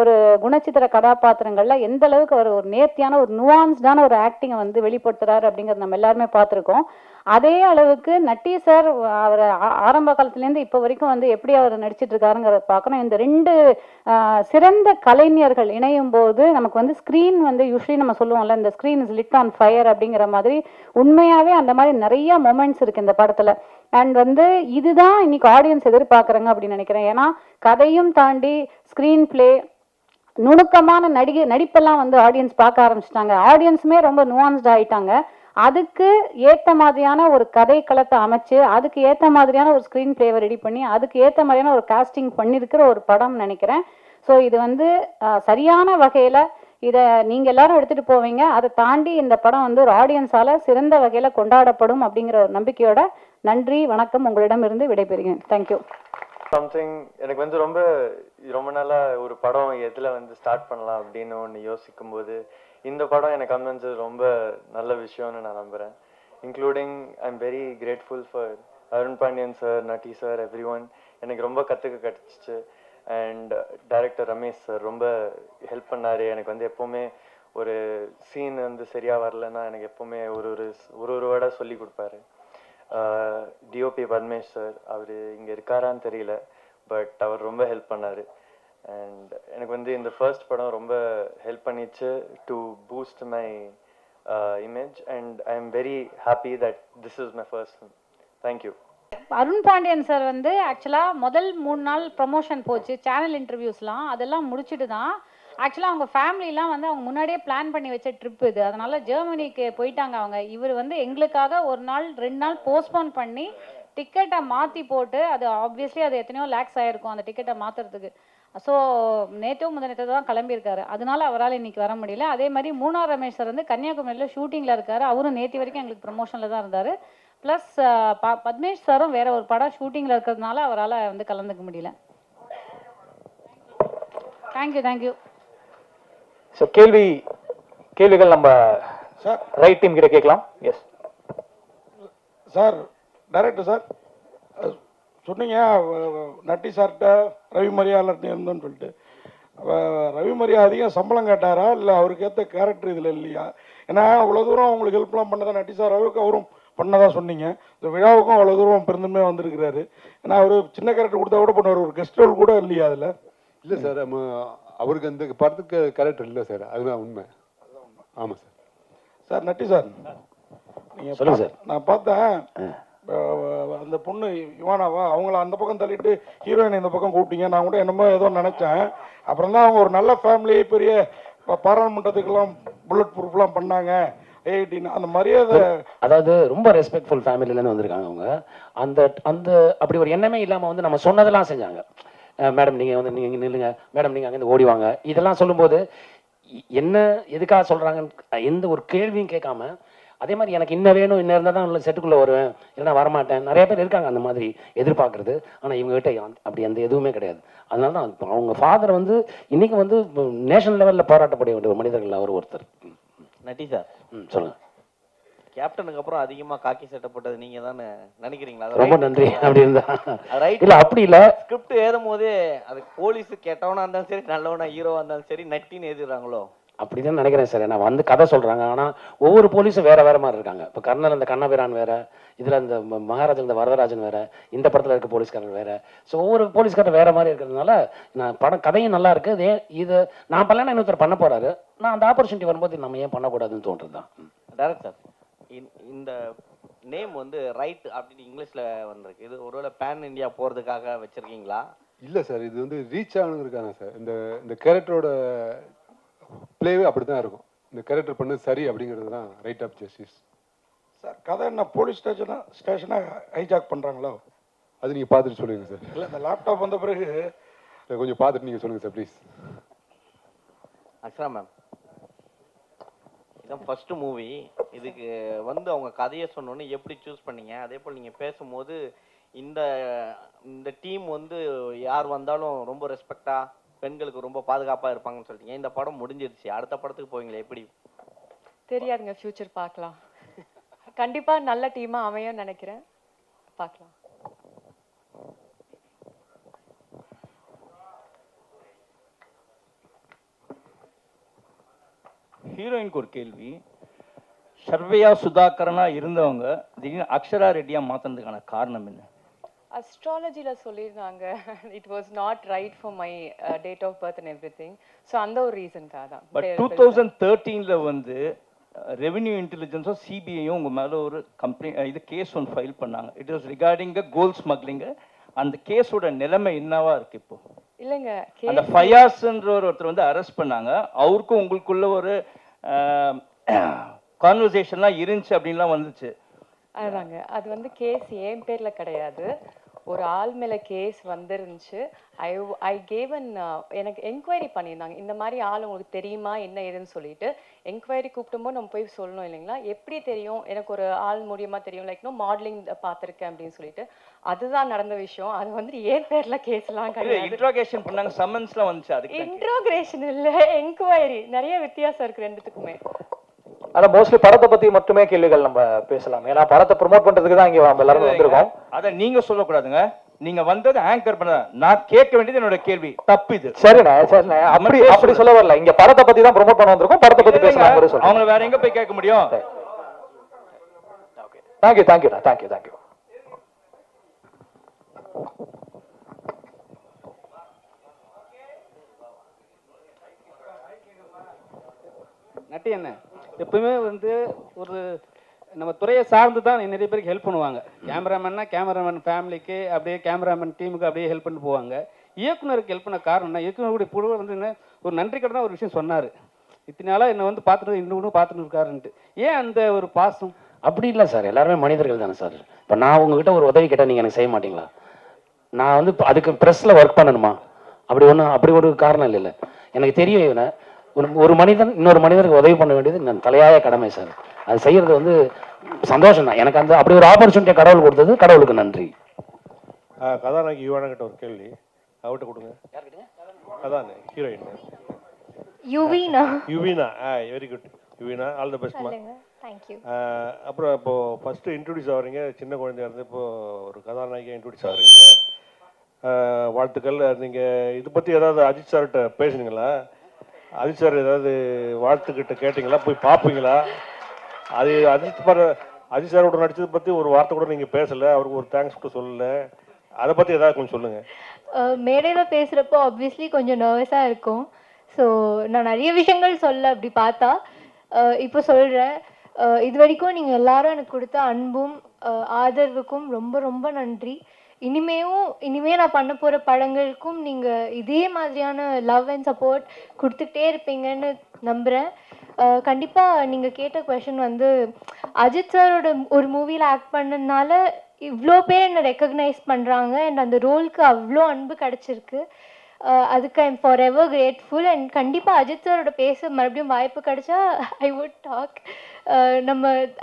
ஒரு குணச்சித்திர கதாபாத்திரங்கள்ல எந்த அளவுக்கு அவர் ஒரு நேர்த்தியான ஒரு நுவான்ஸ்டான ஒரு ஆக்டிங்கை வந்து வெளிப்படுத்துறாரு அப்படிங்கறது நம்ம எல்லாருமே பார்த்திருக்கோம். அதே அளவுக்கு நட்டி சார் அவர் ஆரம்ப காலத்துலேருந்து இப்போ வரைக்கும் வந்து எப்படி அவர் நடிச்சிட்டு இருக்காருங்கிறத பார்க்கணும். இந்த 2 சிறந்த கலைஞர்கள் இணையும் போது நமக்கு வந்து ஸ்க்ரீன் வந்து யூஸ்வலி நம்ம சொல்லுவோம்ல, இந்த screen is lit on fire அப்படிங்கிற மாதிரி உண்மையாவே அந்த மாதிரி நிறைய மொமெண்ட்ஸ் இருக்கு இந்த படத்துல. அண்ட் வந்து இதுதான் இன்னைக்கு ஆடியன்ஸ் எதிர்பார்க்குறாங்க அப்படின்னு நினைக்கிறேன். ஏன்னா கதையும் தாண்டி ஸ்க்ரீன் பிளே, நுணுக்கமான நடிப்பெல்லாம் வந்து ஆடியன்ஸ் பார்க்க ஆரம்பிச்சிட்டாங்க. ஆடியன்ஸுமே ரொம்ப நுவான்ஸ்ட் ஆயிட்டாங்க. அதுக்கு ஏற்ற மாதிரியான ஒரு கதை களத்தை அமைச்சு அதுக்கு ஏற்ற மாதிரியான ஒரு ஸ்க்ரீன் பிளேவை ரெடி பண்ணி அதுக்கு ஏற்ற மாதிரியான ஒரு காஸ்டிங் பண்ணியிருக்கிற ஒரு படம் நினைக்கிறேன். ஸோ இது வந்து சரியான வகையில் இதை நீங்கள் எல்லாரும் எடுத்துகிட்டு போவீங்க. அதை தாண்டி இந்த படம் வந்து ஒரு ஆடியன்ஸால் சிறந்த வகையில் கொண்டாடப்படும் அப்படிங்கிற ஒரு நம்பிக்கையோட நன்றி வணக்கம் உங்களிடமிருந்து விடைபெறுகிறேன். தேங்க்யூ. சம்திங் எனக்கு வந்து ரொம்ப நாளா ஒரு படம் எதில் வந்து ஸ்டார்ட் பண்ணலாம் அப்படின்னு ஒன்று யோசிக்கும் போது இந்த படம் எனக்கு அமைஞ்சது ரொம்ப நல்ல விஷயம்னு நான் நம்புகிறேன். Including I am very grateful for Arun Pandian sir, Natty sir, everyone. எனக்கு ரொம்ப கற்றுக்க கிடச்சிச்சு. அண்ட் டைரக்டர் ரமேஷ் சார் ரொம்ப ஹெல்ப் பண்ணார். எனக்கு வந்து எப்போவுமே ஒரு சீன் வந்து சரியாக வரலன்னா எனக்கு எப்போவுமே ஒரு வேர்டாக சொல்லி கொடுப்பாரு. டிஓபி பத்மேஷ் சார், அவர் இங்கே இருக்காரான்னு தெரியல, பட் அவர் ரொம்ப ஹெல்ப் பண்ணார். அண்ட் எனக்கு வந்து இந்த ஃபர்ஸ்ட் படம் ரொம்ப ஹெல்ப் பண்ணிச்சு to boost my image. And I am very happy that this is my first film. Thank you. Arun Pandian sir வந்து ஆக்சுவலாக முதல் 3 நாள் ப்ரமோஷன் போச்சு, சேனல் இன்டர்வியூஸ்லாம் அதெல்லாம் முடிச்சுட்டு தான் ஆக்சுவலாக அவங்க ஃபேமிலிலாம் வந்து அவங்க முன்னாடியே பிளான் பண்ணி வச்ச ட்ரிப் இது. அதனால ஜெர்மனிக்கு போயிட்டாங்க அவங்க. இவர் வந்து எங்களுக்காக 1 நாள் 2 நாள் போஸ்ட்போன் பண்ணி டிக்கெட்டை மாற்றி போட்டு, அது ஆப்வியஸ்லி அது எத்தனையோ லேக்ஸ் ஆகிருக்கும் அந்த டிக்கெட்டை மாற்றுறதுக்கு. ஸோ முந்தா தான் கிளம்பியிருக்காரு. அதனால அவரால் இன்னைக்கு வர முடியல. அதே மாதிரி மூணார் ரமேஷ் சார் வந்து கன்னியாகுமரியில் ஷூட்டிங்கில் இருக்காரு. அவரும் நேற்று வரைக்கும் எங்களுக்கு ப்ரமோஷனில் தான் இருந்தார். ப்ளஸ் பத்மேஷ் சாரும் வேற ஒரு படம் ஷூட்டிங்கில் இருக்கிறதுனால அவரால் வந்து கலந்துக்க முடியல. தேங்க்யூ. ஸோ கேள்விகள் நம்ம சார் ரைட் டீம் கிட்ட கேட்கலாம். எஸ் சார், டைரக்டர் சார் சொன்னீங்க நட்டி சார்கிட்ட ரவி மரியாதை இருந்தோன்னு சொல்லிட்டு. ரவி மரியா அதிகம் சம்பளம் கேட்டாரா இல்லை அவருக்கு ஏற்ற கேரக்டர் இதில் இல்லையா? ஏன்னா அவ்வளோ தூரம் உங்களுக்கு ஹெல்ப்லாம் பண்ணதான் நட்டி சார் அளவுக்கு அவரும் பண்ணதான் சொன்னீங்க. இந்த விழாவுக்கும் அவ்வளோ தூரம் பெருந்துமே வந்திருக்கிறாரு. ஏன்னா அவர் சின்ன கேரக்டர் கொடுத்தா கூட பண்ணுவார், ஒரு கெஸ்ட் ரோல் கூட இல்லையா அதில்? இல்லை சார், அவருக்கு அந்த படத்துக்கு கேரக்டர் இல்லை சார், அதுதான் உண்மை. ஆமாம் சார். சார் நட்டி சார், நீங்கள் சொல்லுங்க சார். நான் பார்த்தேன் அந்த பொண்ணு யுவானாவா, அவங்கள அந்த பக்கம் தள்ளிட்டு ஹீரோயின் இந்த பக்கம் கூப்பிட்டீங்க. நான் கூட என்னமோ ஏதோ நினச்சேன். அப்புறம் தான் அவங்க ஒரு நல்ல ஃபேமிலி, பெரிய பாராளுமன்றத்துக்கெல்லாம் புல்லட் ப்ரூஃப்லாம் பண்ணாங்க, ஐஐடின்னு அந்த மரியாதை. அதாவது ரொம்ப ரெஸ்பெக்ட்ஃபுல் ஃபேமிலியிலேருந்து வந்திருக்காங்க அவங்க. அந்த அந்த அப்படி ஒரு எண்ணமே இல்லாமல் வந்து நம்ம சொன்னதெல்லாம் செஞ்சாங்க. மேடம் நீங்கள் வந்து நீங்கள் நில்லுங்க, மேடம் நீங்கள் அங்கேருந்து ஓடிவாங்க, இதெல்லாம் சொல்லும்போது என்ன எதுக்காக சொல்கிறாங்கன்னு எந்த ஒரு கேள்வியும் கேட்காம, அதே மாதிரி எனக்கு இன்னும் வேணும், இன்னும் இருந்தால் தான் செட்டுக்குள்ளே வருவேன், இல்லைனா வரமாட்டேன். நிறைய பேர் இருக்காங்க அந்த மாதிரி எதிர்பார்க்குறது. ஆனால் இவங்ககிட்ட அப்படி அந்த எதுவுமே கிடையாது. அதனால தான் அவங்க ஃபாதர் வந்து இன்னைக்கு வந்து நேஷனல் லெவலில் பாராட்டப்பட வேண்டிய ஒரு மனிதர்கள் அவர் ஒருத்தர். நட்டி சார், சொல்லுங்க. கேப்டனுக்கு அப்புறம் அதிகமா காக்கி சட்டை போட்டது நீங்க தானே நினைக்கிறீங்களா? ரொம்ப நன்றி. அப்படி இருந்தா ரைட் இல்ல, அப்படி இல்ல. ஸ்கிரிப்ட் ஏறும் போதே அது போலீஸ் கெட்டவனா இருந்தாலும் சரி, நல்லவனா ஹீரோவா இருந்தாலும் சரி, நட்டின்னு எழுதுறாங்களோ? அப்படிதான் நினைக்கிறேன் சார். நான் வந்து கதை சொல்கிறாங்க, ஆனால் ஒவ்வொரு போலீஸும் வேறு வேறு மாதிரி இருக்காங்க. இப்போ கர்னல் இந்த கண்ணபிரான் வேறு, இதில் இந்த மகாராஜன் இந்த வரதராஜன் வேறு, இந்த படத்தில் இருக்க போலீஸ்காரர் வேறு. ஸோ ஒவ்வொரு போலீஸ்காரர் வேறு மாதிரி இருக்கிறதுனால நான் படம் கதையும் நல்லா இருக்குது. இது நான் பண்ணலன்னா இன்னொருத்தர் பண்ண போகிறாரு, நான் அந்த ஆப்பர்ச்சுனிட்டி வரும்போது நம்ம ஏன் பண்ணக்கூடாதுன்னு தோன்றது தான். டைரக்டர் இந்த நேம் வந்து ரைட் அப்படின்னு இங்கிலீஷில் வந்திருக்கு. இது ஒருவேளை பேன் இந்தியா போகிறதுக்காக வச்சுருக்கீங்களா? இல்லை சார், இது வந்து ரீச் ஆகணுங்கிறதுக்காக சார். இந்த கேரக்டரோட பிளேவே அப்படி தான் இருக்கும். இந்த கேரக்டர் பண்ணது சரி அப்படிங்கிறது தான் ரைட் ஆஃப் ஜஸ்டிஸ். சார் கதை என்ன போலீஸ் ஸ்டேஷனாக ஹைஜாக் பண்ணுறாங்களோ? அது நீங்கள் பார்த்துட்டு சொல்லுங்கள் சார். இல்லை இந்த லேப்டாப் வந்த பிறகு கொஞ்சம் பார்த்துட்டு நீங்கள் சொல்லுங்கள் சார் ப்ளீஸ். அக்ஷரா மேம், இதான் ஃபஸ்ட்டு மூவி. இதுக்கு வந்து அவங்க கதையை சொன்னோன்னு எப்படி சூஸ் பண்ணீங்க? அதே போல் நீங்கள் பேசும்போது இந்த இந்த டீம் வந்து யார் வந்தாலும் ரொம்ப ரெஸ்பெக்டாக, பெண்களுக்கு ரொம்ப பாதுகாப்பாக இருப்பாங்கன்னு சொல்லிட்டீங்க. இந்த படம் முடிஞ்சிருச்சு, அடுத்த படத்துக்கு போவீங்களா? எப்படி? தெரியாதுங்க, ஃபியூச்சர் பார்க்கலாம். கண்டிப்பாக நல்ல டீமாக அமையும் நினைக்கிறேன், பார்க்கலாம். ஹீரோயினுக்கு ஒரு கேள்வி. சர்வையா சுதாகரனா இருந்தவங்க திடீர்னு அக்ஷரா ரெட்டியா மாத்தினதுக்கான காரணம் என்ன? அஸ்ட்ராலஜியில் சொல்லியிருந்தாங்க it was not right for my date of birth and everything. So அந்த ஒரு ரீசனுக்காக தான். பட் 2013 வந்து ரெவென்யூ இன்டெலிஜென்ஸும் சிபிஐயும் உங்கள் மேலே ஒரு இது கேஸ் ஒன்று ஃபைல் பண்ணாங்க. It was regarding gold smuggling. அந்த கேஸோட நிலைமை என்னவா இருக்கு இப்போ? இல்லைங்க, அந்த ஃபயாஸ்ன்ற ஒருத்தர் வந்து அரெஸ்ட் பண்ணாங்க. அவருக்கும் உங்களுக்குள்ள ஒரு கான்வர்சேஷன்லாம் இருந்துச்சு அப்படின்லாம் வந்துச்சு. அதுதாங்க, அது வந்து கேஸ் என் பேரில் கிடையாது, ஒரு ஆள் மேலே கேஸ் வந்துருந்துச்சு. ஐ கேவ் அன் எனக்கு என்கொயரி பண்ணியிருந்தாங்க. இந்த மாதிரி ஆள் உங்களுக்கு தெரியுமா என்ன ஏதுன்னு சொல்லிட்டு என்கொயரி கூப்பிடும்போது நம்ம போய் சொல்லணும் இல்லைங்களா? எப்படி தெரியும்? எனக்கு ஒரு ஆள் மூலியமாக தெரியும், லைக் மாடலிங் பார்த்துருக்கேன் அப்படின்னு சொல்லிட்டு. அதுதான் நடந்த விஷயம். அது வந்து ஏன் பேரில் கேஸ்லாம் கிடையாது. இன்ட்ரோகேஷன் பண்ணாங்க, சம்மன்ஸ்லாம் வந்துச்சு. அதுக்கு இன்ட்ரோகேஷன் இல்லை, என்கொயரி. நிறைய வித்தியாசம் இருக்குது ரெண்டுத்துக்குமே. ஆனால் மோஸ்ட்லி படத்தை பற்றி மட்டுமே கேள்விகள் நம்ம பேசலாம். ஏன்னா படத்தை ப்ரொமோட் பண்ணுறதுக்கு தான் இங்கே நம்ம எல்லாரும் வந்திருக்கோம். அதை நீங்கள் சொல்லக்கூடாதுங்க. நீங்க வந்தது ஆங்கர் பண்ண, நான் கேட்க வேண்டியது என்னோட கேள்வி. தப்பு இது. சரிண்ணே, சரிண்ணே, அப்படி சொல்ல வரல. இங்க படத்தை பத்தி தான் ப்ரோமோட் பண்ண வந்திருக்கோம். படத்தை பத்தி பேசலாம். அவங்க வேற எங்க போய் கேட்க முடியும்? தேங்க்யூ தேங்க்யூண்ணா, தேங்க்யூ தேங்க்யூ. நட்டி என்ன எப்பவுமே வந்து ஒரு நம்ம துறையை சார்ந்து தான் நிறைய பேருக்கு ஹெல்ப் பண்ணுவாங்க. கேமராமேன்னா கேமராமேன் ஃபேமிலிக்கு அப்படியே கேமராமேன் டீமுக்கு அப்படியே ஹெல்ப் பண்ணிட்டு போவாங்க. இயக்குனருக்கு ஹெல்ப் பண்ண காரணம்னா இயக்குனருடைய புழுவை வந்து என்ன ஒரு நன்றி கடனா ஒரு விஷயம் சொன்னார். இத்தனை நாளாக என்னை வந்து பார்த்துட்டு இன்னும் பார்த்துட்டு இருக்காருன்ட்டு. ஏன் அந்த ஒரு பாசம்? அப்படி இல்லை சார், எல்லாருமே மனிதர்கள் தானே சார். இப்போ நான் உங்ககிட்ட ஒரு உதவி கேட்டால் நீங்கள் எனக்கு செய்ய மாட்டீங்களா? நான் வந்து அதுக்கு ப்ரெஸ்ஸில் ஒர்க் பண்ணணுமா? அப்படி ஒரு காரணம் இல்லைல்ல. எனக்கு தெரியும் இவனை ஒரு மனிதன் இன்னொரு மனிதருக்கு உதவி பண்ண வேண்டியது நான் தலையாய கடமை சார். அது செய்யறது வந்து சந்தோஷம் தான் எனக்கு. அந்த அப்படி ஒரு ஆப்பர்ச்சுனிட்டியை கடவுள் கொடுத்தது, கடவுளுக்கு நன்றி. கதாநாயகி யுவானா கிட்ட ஒரு கேள்வி, அவர்கிட்ட கொடுங்க. அதான் heroine Yuvina. Yuvina, very good Yuvina, all the best மா. தேங்க்யூ. அப்புறம் இப்போ ஃபர்ஸ்ட் இன்ட்ரோடியூஸ் ஆகிறீங்க, சின்ன குழந்தையா இருந்து இப்போ ஒரு கதாநாயகியாக இன்ட்ரோடியூஸ் ஆகிறீங்க, வாழ்த்துக்கள். நீங்கள் இது பற்றி ஏதாவது அஜித் சார்கிட்ட பேசுனீங்களா? அஜித் சார் ஏதாவது வாழ்த்துக்கிட்ட கேட்டிங்களா? போய் பார்ப்பீங்களா? அது அஜித் சாரோட நடிச்சதை பற்றி ஒரு வார்த்தை கூட நீங்கள் பேசலை, அவருக்கு ஒரு தேங்க்ஸ் கூட சொல்லலை. அதை பற்றி ஏதாவது கொஞ்சம் சொல்லுங்கள். மேடையில் பேசுகிறப்போ ஆப்வியஸ்லி கொஞ்சம் நர்வஸாக இருக்கும். ஸோ நான் நிறைய விஷயங்கள் சொல்ல அப்படி பார்த்தா இப்போ சொல்கிறேன். இது வரைக்கும் நீங்கள் எல்லாரும் எனக்கு கொடுத்த அன்பும் ஆதரவுக்கும் ரொம்ப ரொம்ப நன்றி. இனிமே நான் பண்ண போகிற படங்களுக்கும் நீங்கள் இதே மாதிரியான லவ் அண்ட் சப்போர்ட் கொடுத்துட்டே இருப்பீங்கன்னு நம்புகிறேன். கண்டிப்பாக நீங்கள் கேட்ட கொஷின் வந்து அஜித் சாரோட ஒரு மூவியில் ஆக்ட் பண்ணதுனால இவ்வளோ பேர் என்னை ரெக்கக்னைஸ் பண்ணுறாங்க அண்ட் அந்த ரோலுக்கு அவ்வளோ அன்பு கிடச்சிருக்கு. அதுக்கு I am for ever grateful. And கண்டிப்பாக அஜித் சாரோட பேச மறுபடியும் வாய்ப்பு கிடைச்சா ஐ வுட் டாக்.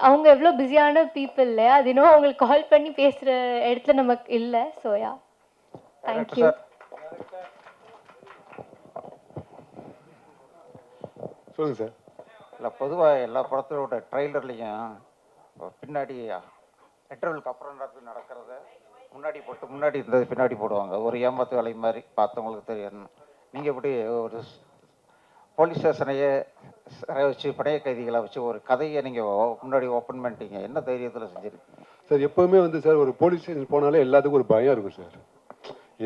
அவங்க எவ்வளோ பிஸியான பீப்புள் இல்லையா, அது இன்னும் அவங்களுக்கு கால் பண்ணி பேசுகிற இடத்துல நமக்கு இல்லை. So yeah, thank you. சொல்லுங்கள் சார். இல்லை, பொதுவாக எல்லா படத்தோட ட்ரெய்லர்லேயும் பின்னாடி இன்டர்வலுக்கு அப்புறம் நடக்கிறத முன்னாடி இருந்தது பின்னாடி போடுவாங்க. ஒரு ஏமாத்து வேலை மாதிரி பார்த்தவங்களுக்கு தெரியும். நீங்கள் எப்படி போலீஸ் ஸ்டேஷனையே வச்சு பழைய கைதிகளை வச்சு ஒரு கதையை நீங்கள் முன்னாடி ஓப்பன் பண்ணிட்டீங்க. என்ன தைரியத்தில் செஞ்சுருக்கீங்க? சார் எப்போவுமே வந்து சார் ஒரு போலீஸ் ஸ்டேஷன் போனாலே எல்லாத்துக்கும் ஒரு பயம் இருக்கும் சார்.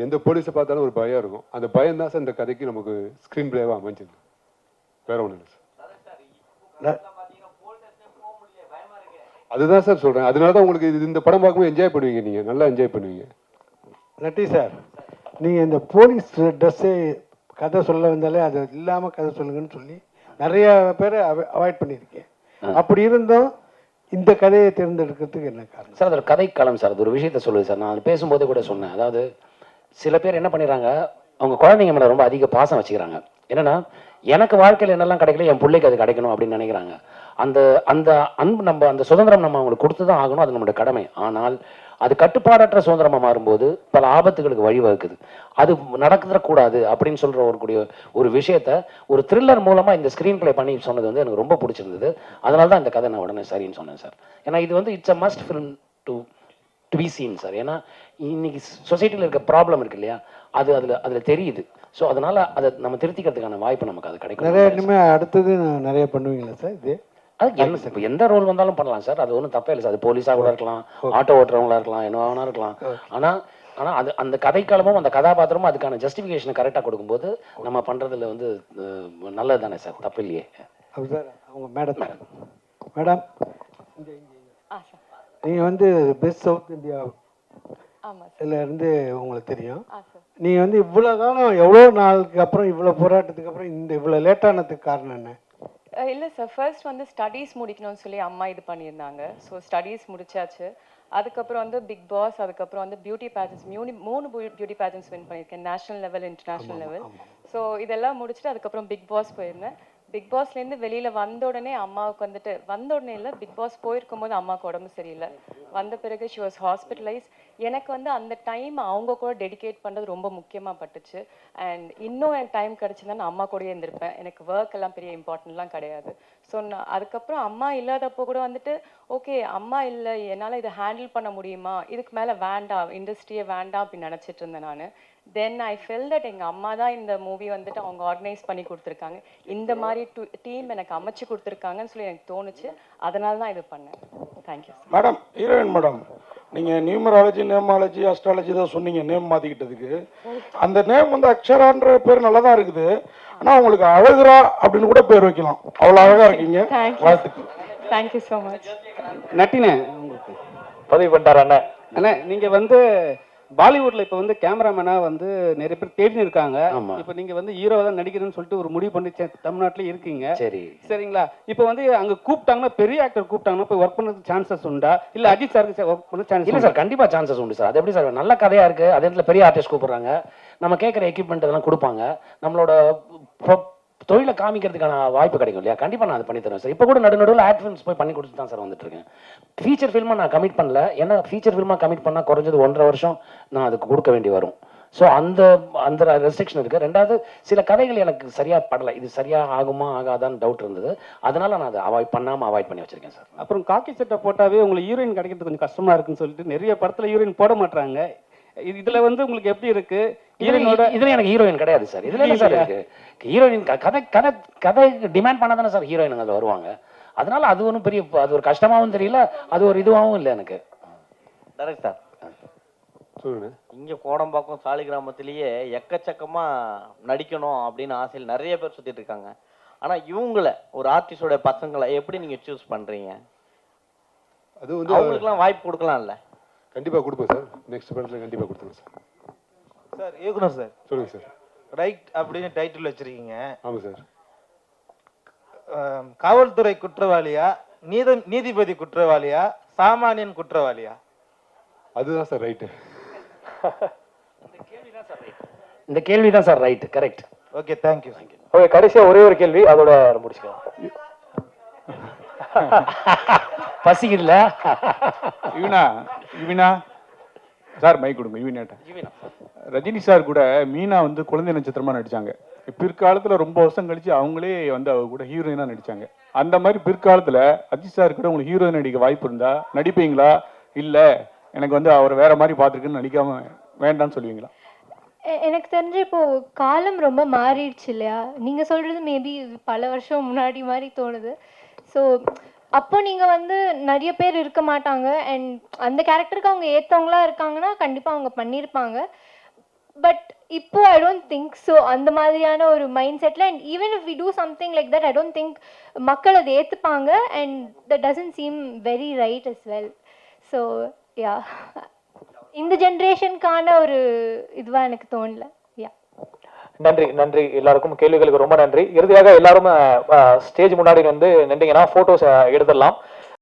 எந்த போலீஸை பார்த்தாலும் ஒரு பயம் இருக்கும். அந்த பயம் தான் சார் இந்த கதைக்கு நமக்கு ஸ்க்ரீன் பிளேவாக அமைஞ்சது. வேற ஒன்றும் இல்லை சார். அதுதான் சார் சொல்கிறேன். அதனால தான் உங்களுக்கு இந்த படம் பார்க்கும்போது என்ஜாய் பண்ணுவீங்க. நீங்கள் நல்லா என்ஜாய் பண்ணுவீங்க. நட்டி சார், நீங்கள் இந்த போலீஸ் ட்ரெஸ்ஸே கதை சொல்ல வந்தாலே அது இல்லாமல் கதை சொல்லுங்கன்னு சொல்லி நிறைய பேரை அவாய்ட் பண்ணியிருக்கேன். அப்படி இருந்தும் இந்த கதையை தேர்ந்தெடுக்கிறதுக்கு என்ன காரணம்? சார் அது ஒரு கதைக்களம் சார். அது ஒரு விஷயத்த சொல்லுது சார். நான் பேசும்போதே கூட சொன்னேன். அதாவது சில பேர் என்ன பண்ணிடுறாங்க, அவங்க குழந்தைங்க மேலே ரொம்ப அதிக பாசம் வச்சுக்கிறாங்க. என்னன்னா எனக்கு வாழ்க்கையில் என்னெல்லாம் கிடைக்கல என் பிள்ளைக்கு அது கிடைக்கணும் அப்படின்னு நினைக்கிறாங்க. அந்த அந்த அன்பு நம்ம அந்த சுதந்திரம் நம்ம அவங்களுக்கு கொடுத்து தான் ஆகணும். அது நம்மளோட கடமை. ஆனால் அது கட்டுப்பாடற்ற சுதந்திரமாக மாறும்போது பல ஆபத்துகளுக்கு வழிவகுக்குது. அது நடக்கக்கூடாது அப்படின்னு சொல்கிற ஒரு விஷயத்த ஒரு த்ரில்லர் மூலமாக இந்த ஸ்க்ரீன் பிளே பண்ணி சொன்னது வந்து எனக்கு ரொம்ப பிடிச்சிருந்தது. அதனால தான் இந்த கதை நான் உடனே சரின்னு சொன்னேன் சார். ஏன்னா இது வந்து it's a must film to be seen sir. ஏன்னா இன்னைக்கு சொசைட்டியில் இருக்க ப்ராப்ளம் இருக்கு இல்லையா, அது அதில் தெரியுது. ஸோ அதனால அதை நம்ம திருத்திக்கிறதுக்கான வாய்ப்பு நமக்கு அது கிடைக்கும். நிறைய இனிமேல் அடுத்தது நிறைய பண்ணுவீங்களா சார்? இது அது எந்த ரோல் வந்தாலும் பண்ணலாம் சார். அது ஒன்றும் தப்பே இல்லை சார். அது போலீஸாக கூட இருக்கலாம், ஆட்டோ ஓட்டுறவங்களா இருக்கலாம், என்ன வேணா இருக்கலாம். ஆனால் அது அந்த கதைக்காலமும் அந்த கதாபாத்திரமும் அதுக்கான ஜஸ்டிஃபிகேஷனை கரெக்டாக கொடுக்கும்போது நம்ம பண்ணுறதுல வந்து நல்லது தானே சார், தப்பு இல்லையே. சார் அவங்க மேடம் நீங்கள் வந்து பெஸ்ட் சவுத் இந்தியா இருந்து உங்களுக்கு தெரியும். நீங்கள் வந்து இவ்வளோ காலம் எவ்வளோ நாளுக்கு அப்புறம் இவ்வளோ போராட்டத்துக்கு அப்புறம் இந்த இவ்வளோ லேட்டானதுக்கு காரணம் என்ன? இல்லை சார், ஃபர்ஸ்ட் வந்து ஸ்டடீஸ் முடிக்கணும்னு சொல்லி அம்மா இது பண்ணியிருந்தாங்க. ஸோ ஸ்டடீஸ் முடிச்சாச்சு. அதுக்கப்புறம் வந்து பிக் பாஸ், அதுக்கப்புறம் வந்து beauty pageants 3 beauty pageants win பண்ணியிருக்கேன், national level, international level. So இதெல்லாம் முடிச்சுட்டு அதுக்கப்புறம் பிக் பாஸ் போயிருந்தேன். பிக் பாஸ்லேருந்து வெளியில் வந்த உடனே அம்மாவுக்கு வந்துட்டு வந்த உடனே இல்லை, பிக் பாஸ் போயிருக்கும் போது அம்மாவுக்கு உடம்பு சரியில்லை. வந்த பிறகு ஷி வாஸ் ஹாஸ்பிட்டலைஸ். எனக்கு வந்து அந்த டைம் அவங்க கூட டெடிகேட் பண்ணுறது ரொம்ப முக்கியமாக பட்டுச்சு. அண்ட் இன்னும் எனக்கு டைம் கிடச்சிருந்தா நான் அம்மா கூடயே இருந்திருப்பேன். எனக்கு ஒர்க் எல்லாம் பெரிய இம்பார்ட்டன்ட்லாம் கிடையாது. ஸோ நான் அதுக்கப்புறம் அம்மா இல்லாதப்போ கூட வந்துட்டு ஓகே அம்மா இல்லை, என்னால் இதை ஹேண்டில் பண்ண முடியுமா, இதுக்கு மேலே வேண்டாம், இண்டஸ்ட்ரியே வேண்டாம் அப்படின்னு நினச்சிட்டு இருந்தேன் நான். தென் ஐ ஃபெல் தட் எங்கள் அம்மா தான் இந்த மூவி வந்துட்டு அவங்க ஆர்கனைஸ் பண்ணி கொடுத்துருக்காங்க, இந்த மாதிரி டீம் எனக்கு அமைச்சு கொடுத்துருக்காங்கன்னு சொல்லி எனக்கு தோணுச்சு. அதனால தான் இது பண்ணேன். Thank you madam. ஹீரோயின் மேடம், நீங்கள் நியூமராலஜி, நேமாலஜி, அஸ்ட்ராலஜி தான் சொன்னீங்க நேம் மாற்றிக்கிட்டதுக்கு. அந்த நேம் வந்து அக்ஷரான்ற பேர் நல்லா தான் இருக்குது. ஆனால் உங்களுக்கு அழகுரா அப்படின்னு கூட பேர் வைக்கலாம். அவ்வளோ அழகாக இருக்கீங்க. வாழ்த்துக்கள். Thank you so much. நட்டினே உங்களுக்கு பதிவு பண்ணிட்டார் அண்ணா. அண்ணா நீங்கள் வந்து பாலிவுட்ல இப்போ வந்து கேமராமேனா வந்து நிறைய பேர் தேடினு இருக்காங்க. இப்போ நீங்க வந்து ஹீரோவா தான் நடிக்கிறேன்னு சொல்லிட்டு ஒரு முடிவு பண்ணி தமிழ்நாட்டிலே இருக்கீங்க. சரி சரிங்களா? இப்போ வந்து அங்க கூப்பிட்டாங்கன்னா பெரிய ஆக்டர் கூப்பிட்டாங்கன்னா போய் ஒர்க் பண்ணதுக்கு சான்சஸ் உண்டா? இல்ல அஜித் சாருக்கு ஒர்க் பண்ண சான்ஸ் இல்லை சார், கண்டிப்பாக சான்சஸ் உண்டு சார். அது எப்படி சார், நல்ல கதையாக இருக்குது, அதே இடத்துல பெரிய ஆர்டிஸ்ட் கூப்பிட்றாங்க, நம்ம கேட்குற எக்யூப்மெண்ட் இதெல்லாம் கொடுப்பாங்க, நம்மளோட தொழிலை காமிக்கிறதுக்கான வாய்ப்பு கிடைக்கும் இல்லையா? கண்டிப்பாக நான் அது பண்ணி தருவேன் சார். இப்போ கூட நடுநடுவில் ஆட் ஃபிலிம்ஸ் போய் பண்ணி கொடுத்து தான் சார் வந்துட்டு இருக்கேன். ஃபீச்சர் ஃபில்மாக நான் கமிட் பண்ணல. ஏன்னா ஃபீச்சர் ஃபில்மாக கமிட் பண்ணால் குறைஞ்சது 1.5 வருஷம் நான் அதுக்கு கொடுக்க வேண்டி வரும். ஸோ அந்த அந்த ரெஸ்ட்ரிக்ஷன் இருக்குது. ரெண்டாவது சில கதைகள் எனக்கு சரியாக படலை, இது சரியாக ஆகுமா ஆகாதான்னு டவுட் இருந்தது. அதனால நான் அதை அவாய்ட் பண்ணி வச்சிருக்கேன் சார். அப்புறம் காக்கி சட்டை போட்டாவே உங்களுக்கு ஹீரோயின் கிடைக்கிறது கொஞ்சம் கஷ்டமா இருக்குன்னு சொல்லிட்டு நிறைய படத்தில் ஹீரோயின் போட மாட்டாங்க. இதுல வந்து உங்களுக்கு எப்படி இருக்கு? இதுல எனக்கு ஹீரோயின் கிடையாது சார். இதுல என்ன சார் இருக்கு? ஹீரோயின் கதை டிமாண்ட் பண்ணாதானே சார் ஹீரோயின் அதில் வருவாங்க. அதனால அது ஒன்றும் பெரிய அது ஒரு கஷ்டமாகவும் தெரியல, அது ஒரு இதுவாகவும் இல்லை எனக்கு. டைரக்டர் இங்க கோடம்பாக்கம் சாலி கிராமத்திலேயே எக்கச்சக்கமா நடிக்கணும் அப்படின்னு ஆசையில் நிறைய பேர் சுத்திட்டு இருக்காங்க. ஆனா இவங்கள ஒரு ஆர்டிஸ்டோட பசங்களை எப்படி நீங்க சூஸ் பண்றீங்க? அது வந்து அவங்களுக்குலாம் வாய்ப்பு கொடுக்கலாம்ல? கண்டிப்பாக கொடுப்போம் சார். நெக்ஸ்ட் படத்தில் கண்டிப்பாக கொடுத்துருவோம் சார். சார் இயக்குனர் சார் சொல்லுங்கள் சார். ரைட் அப்படின்னு டைட்டில் வச்சிருக்கீங்க. ஆமாம் சார். காவல்துறை குற்றவாளியா, நீதிபதி குற்றவாளியா, சாமானியன் குற்றவாளியா? அதுதான் சார் ரைட்டு. இந்த கேள்வி தான் sir right, correct. Okay, thank you. Okay, கடைசியாக ஒரே ஒரு கேள்வி, அதோட முடிச்சுக்கலாம். பசிக்கல யுவினா சார் மைக் கொடுங்க. யுவினாட்ட ரஜினி சார் கூட மீனா வந்து குழந்தை நட்சத்திரமா நடிச்சாங்க. பிற்காலத்துல ரொம்ப வருஷம் கழிச்சு அவங்களே வந்து அவங்க கூட ஹீரோயினா நடிச்சாங்க. அந்த மாதிரி பிற்காலத்துல அஜித் சார் கூட உங்களுக்கு ஹீரோயின் நடிக்க வாய்ப்பு இருந்தா நடிப்பீங்களா? இல்ல எனக்கு வந்து அவர் வேற மாதிரி பார்த்துருக்குன்னு நடிக்காம வேண்டாம்னு சொல்லுவீங்களா? எனக்கு தெரிஞ்சு இப்போ காலம் ரொம்ப மாறிடுச்சு இல்லையா? நீங்க சொல்றது மேபி பல வருஷம் முன்னாடி மாதிரி தோணுது. ஸோ அப்போ நீங்க வந்து நிறைய பேர் இருக்க மாட்டாங்க அண்ட் அந்த கேரக்டருக்கு அவங்க ஏற்றவங்களா இருக்காங்கன்னா கண்டிப்பாக அவங்க பண்ணியிருப்பாங்க. பட் இப்போ ஐ டோன்ட் திங்க் ஸோ. அந்த மாதிரியான ஒரு மைண்ட் செட்டில் and even if we do something like that I don't think மக்கள் அதை ஏற்றுப்பாங்க and that doesn't seem very right as well. So yeah, இந்த ஜென்ரேஷனுக்கான ஒரு இதுவாக எனக்கு தோணல. யா, நன்றி நன்றி எல்லாருக்கும், கேள்விகளுக்கு ரொம்ப நன்றி. இறுதியாக எல்லாரும் ஸ்டேஜ் முன்னாடி வந்து நின்றீங்கன்னா ஃபோட்டோஸ் எடுத்துடலாம்.